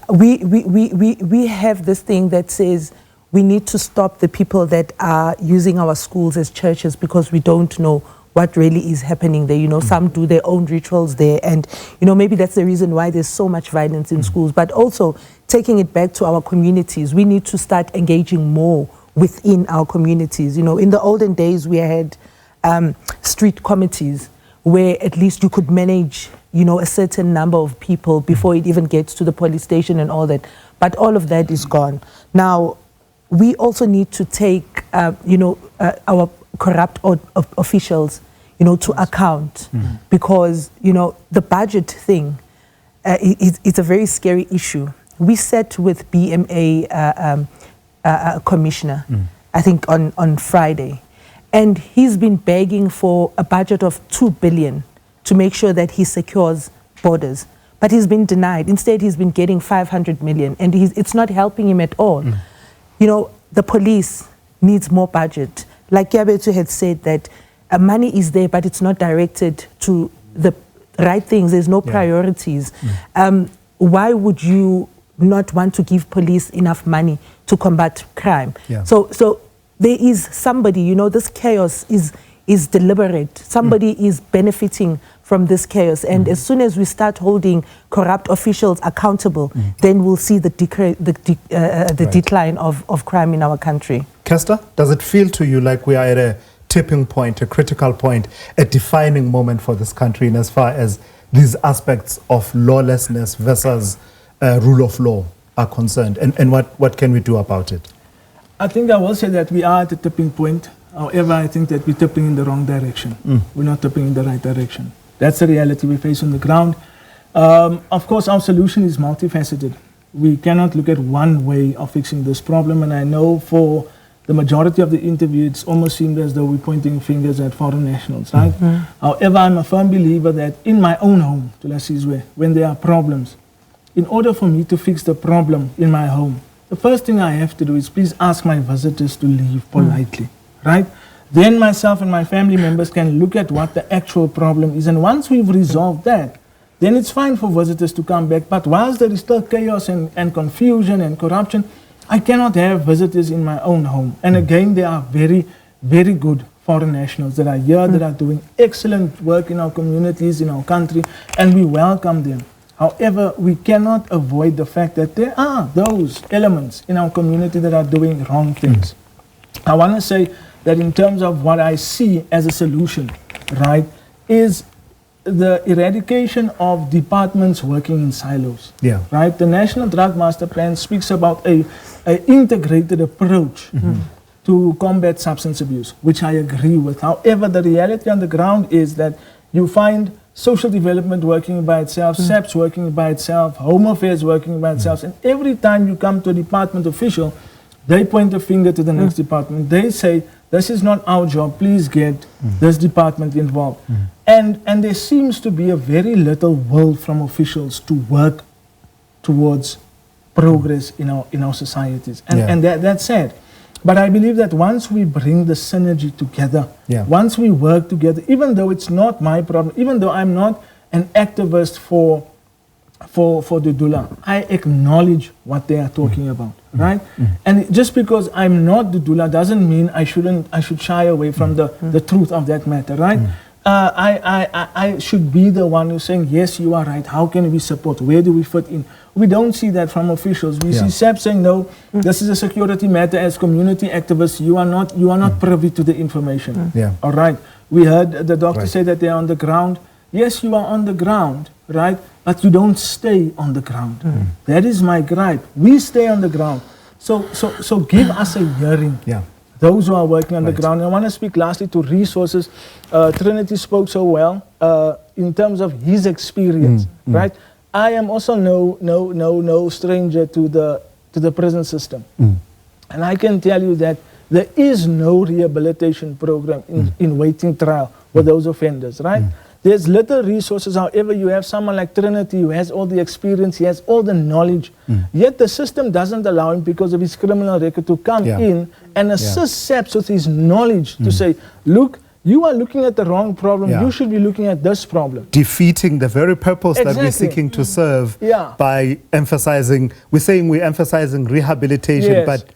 we have this thing that says we need to stop the people that are using our schools as churches because we don't know what really is happening there. You know, some do their own rituals there, and, you know, maybe that's the reason why there's so much violence in schools. But also, taking it back to our communities, we need to start engaging more within our communities. You know, in the olden days, we had street committees where at least you could manage, you know, a certain number of people before it even gets to the police station and all that. But all of that is gone. Now, we also need to take, you know, our corrupt officials, you know, to account because, you know, the budget thing, it's a very scary issue. We sat with BMA commissioner, I think on Friday, and he's been begging for a budget of 2 billion to make sure that he secures borders. But he's been denied. Instead, he's been getting 500 million, and it's not helping him at all. You know, the police needs more budget. Like Yabetu had said, that money is there, but it's not directed to the right things. There's no priorities. Why would you not want to give police enough money to combat crime? So there is somebody, you know, this chaos is deliberate. Somebody is benefiting from this chaos. And as soon as we start holding corrupt officials accountable, then we'll see the decline of crime in our country. Kester, does it feel to you like we are at a tipping point, a critical point, a defining moment for this country in as far as these aspects of lawlessness versus rule of law are concerned? And what can we do about it? I think I will say that we are at a tipping point. However, I think that we're tipping in the wrong direction. We're not tipping in the right direction. That's the reality we face on the ground. Of course, our solution is multifaceted. We cannot look at one way of fixing this problem. And I know for the majority of the interview, it's almost seemed as though we're pointing fingers at foreign nationals, right? However, I'm a firm believer that in my own home, when there are problems, in order for me to fix the problem in my home, the first thing I have to do is please ask my visitors to leave politely, right? Then myself and my family members can look at what the actual problem is. And once we've resolved that, then it's fine for visitors to come back. But whilst there is still chaos and confusion and corruption, I cannot have visitors in my own home. And again, there are very, very good foreign nationals that are here, that are doing excellent work in our communities, in our country, and we welcome them. However, we cannot avoid the fact that there are those elements in our community that are doing wrong things. I want to say that in terms of what I see as a solution, right, is the eradication of departments working in silos. Yeah. Right? The National Drug Master Plan speaks about a integrated approach to combat substance abuse, which I agree with. However, the reality on the ground is that you find social development working by itself, SAPS working by itself, Home Affairs working by itself, and every time you come to a department official, they point the finger to the next department. They say, this is not our job, please get this department involved. And there seems to be a very little will from officials to work towards progress in our societies. And that's sad. But I believe that once we bring the synergy together, once we work together, even though it's not my problem, even though I'm not an activist for the Dula, I acknowledge what they are talking about, right? And just because I'm not the Dula doesn't mean I should shy away from the truth of that matter, right? I should be the one who's saying, yes, you are right, how can we support, where do we fit in? We don't see that from officials. We see SAP saying, no, this is a security matter. As community activists, you are not privy to the information. All right. We heard the doctor say that they are on the ground. Yes, you are on the ground, right? But you don't stay on the ground. That is my gripe. We stay on the ground. So give us a hearing. Those who are working on the ground. I want to speak lastly to resources. Trinity spoke so well in terms of his experience, right? I am also no stranger to the prison system. And I can tell you that there is no rehabilitation program in waiting trial for those offenders, right? There's little resources. However, you have someone like Trinity who has all the experience, he has all the knowledge. Yet the system doesn't allow him, because of his criminal record, to come in and assist SAPS with his knowledge to say, look, you are looking at the wrong problem. You should be looking at this problem. Defeating the very purpose that we're seeking to serve by emphasizing, we're emphasizing rehabilitation, but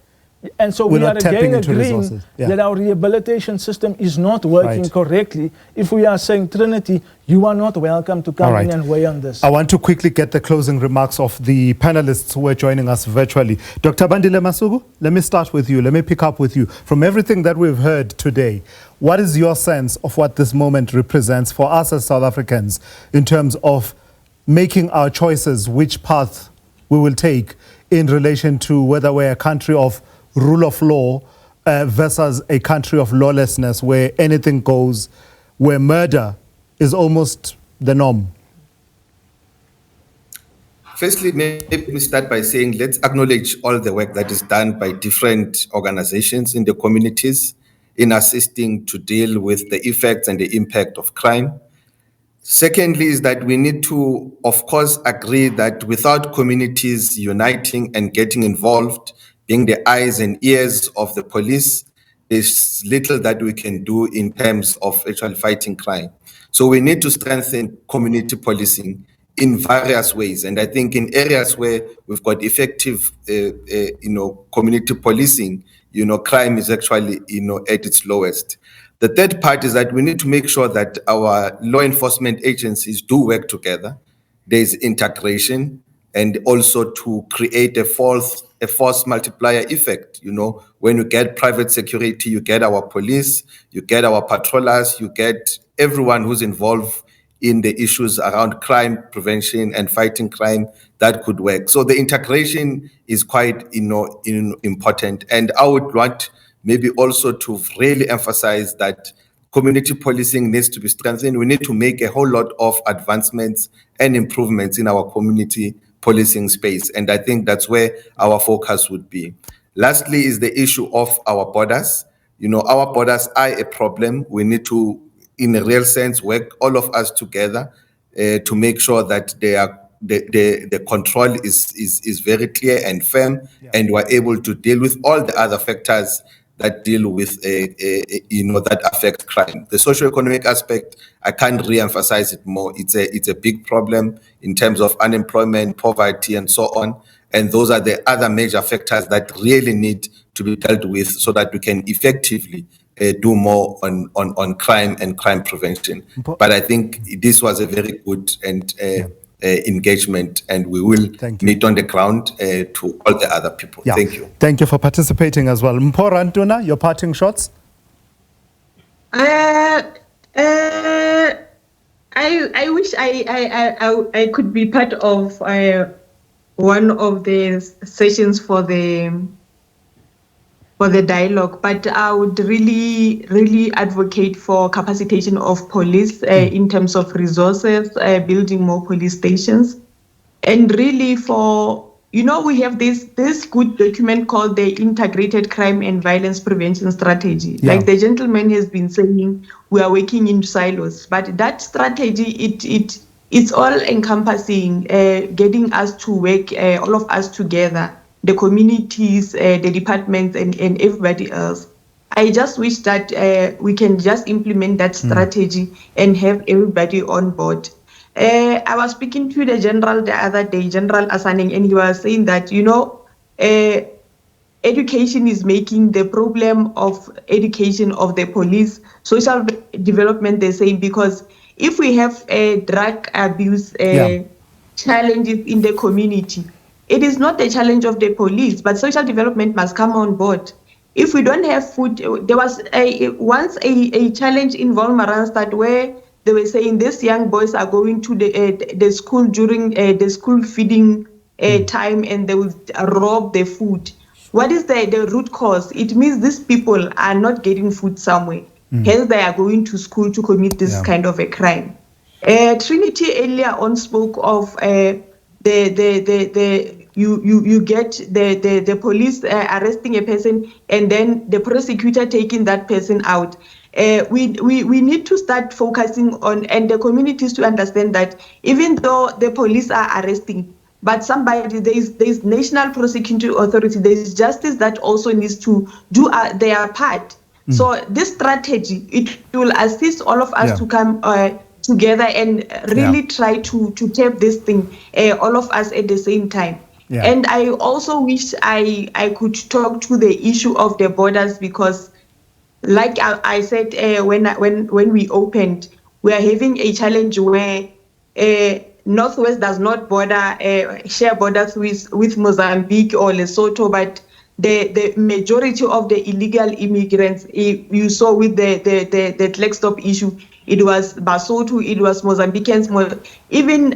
and so we are again agreeing that our rehabilitation system is not working correctly if we are saying, Trinity, you are not welcome to come in and weigh on this. I want to quickly get the closing remarks of the panelists who are joining us virtually. Dr. Bandile Masuku, let me start with you. Let me pick up with you. From everything that we've heard today, what is your sense of what this moment represents for us as South Africans in terms of making our choices, which path we will take in relation to whether we're a country of rule of law versus a country of lawlessness where anything goes, where murder is almost the norm? Firstly, let me start by saying let's acknowledge all the work that is done by different organizations in the communities in assisting to deal with the effects and the impact of crime. Secondly, is that we need to, of course, agree that without communities uniting and getting involved, being the eyes and ears of the police, there's little that we can do in terms of actually fighting crime. So we need to strengthen community policing in various ways. And I think in areas where we've got effective, community policing, crime is actually, at its lowest. The third part is that we need to make sure that our law enforcement agencies do work together. There's integration, and also to create a force multiplier effect. When you get private security, you get our police, you get our patrollers, you get everyone who's involved in the issues around crime prevention and fighting crime. That could work. So the integration is quite important. And I would want maybe also to really emphasize that community policing needs to be strengthened. We need to make a whole lot of advancements and improvements in our community policing space. And I think that's where our focus would be. Lastly is the issue of our borders. Our borders are a problem. We need to, in a real sense, work all of us together to make sure that the control is very clear and firm, and we're able to deal with all the other factors that deal with, that affect crime. The socioeconomic aspect, I can't re-emphasize it more. It's a big problem in terms of unemployment, poverty, and so on. And those are the other major factors that really need to be dealt with so that we can effectively do more on crime and crime prevention. But I think this was a very good and engagement, and we will meet on the ground to all the other people. Yeah. Thank you. Thank you for participating as well. Mpho Ntuna, your parting shots? I wish I could be part of one of the sessions for the dialogue, but I would really advocate for capacitation of police in terms of resources, building more police stations, and really we have this good document called the Integrated Crime and Violence Prevention Strategy. Yeah. Like the gentleman has been saying, we are working in silos, but that strategy, it's all encompassing, getting us to work, all of us together, the communities, the departments, and everybody else. I just wish that we can just implement that strategy and have everybody on board. I was speaking to the general the other day, General Asaning, and he was saying that, education is making the problem of education of the police, social development the same, because if we have drug abuse challenges in the community, it is not the challenge of the police, but social development must come on board. If we don't have food, there was once a challenge in Volmaranstad where they were saying these young boys are going to the school during the school feeding time, and they will rob the food. What is the root cause? It means these people are not getting food somewhere. Hence, they are going to school to commit this kind of a crime. Trinity earlier on spoke of you get the police arresting a person and then the prosecutor taking that person out. We need to start focusing on, and the communities to understand that even though the police are arresting, but there's National Prosecuting Authority, there's justice that also needs to do their part. So this strategy, it will assist all of us to come together and really try to tap this thing, all of us at the same time. Yeah. And I also wish I could talk to the issue of the borders, because like I said when we opened, we are having a challenge where Northwest does not share borders with Mozambique or Lesotho, but the majority of the illegal immigrants, you saw with the Klerksdorp issue, it was Basotho, it was Mozambicans, even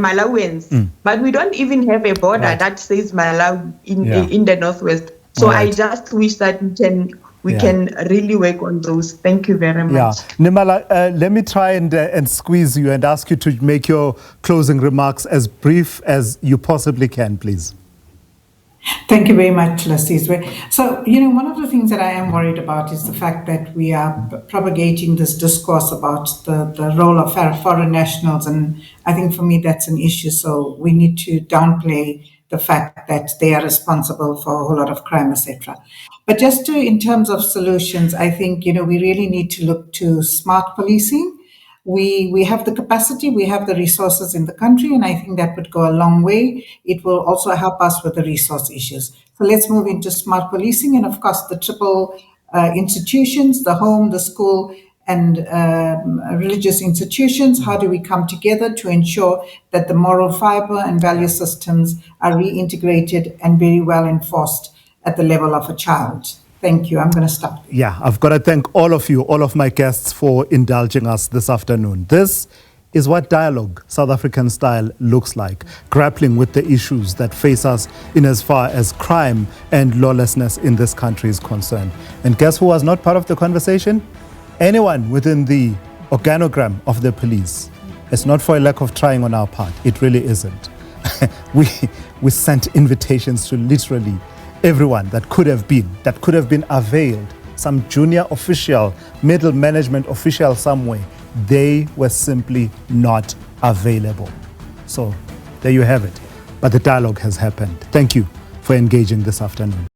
Malawians. But we don't even have a border that says Malawi in the Northwest. So I just wish that we can really work on those. Thank you very much. Yeah. Nimala, let me try and squeeze you and ask you to make your closing remarks as brief as you possibly can, please. Thank you very much, Lasizwe. So, one of the things that I am worried about is the fact that we are propagating this discourse about the role of foreign nationals, and I think for me that's an issue. So we need to downplay the fact that they are responsible for a whole lot of crime, etc. But just in terms of solutions, I think, we really need to look to smart policing. We have the capacity, we have the resources in the country, and I think that would go a long way. It will also help us with the resource issues. So let's move into smart policing, and of course the triple institutions, the home, the school, and religious institutions. How do we come together to ensure that the moral fiber and value systems are reintegrated and very well enforced at the level of a child? Thank you. I'm going to stop there. Yeah, I've got to thank all of you, all of my guests, for indulging us this afternoon. This is what dialogue, South African style, looks like, grappling with the issues that face us in as far as crime and lawlessness in this country is concerned. And guess who was not part of the conversation? Anyone within the organogram of the police. It's not for a lack of trying on our part. It really isn't. We sent invitations to literally everyone that could have been availed, some junior official, middle management official somewhere. They were simply not available. So there you have it. But the dialogue has happened. Thank you for engaging this afternoon.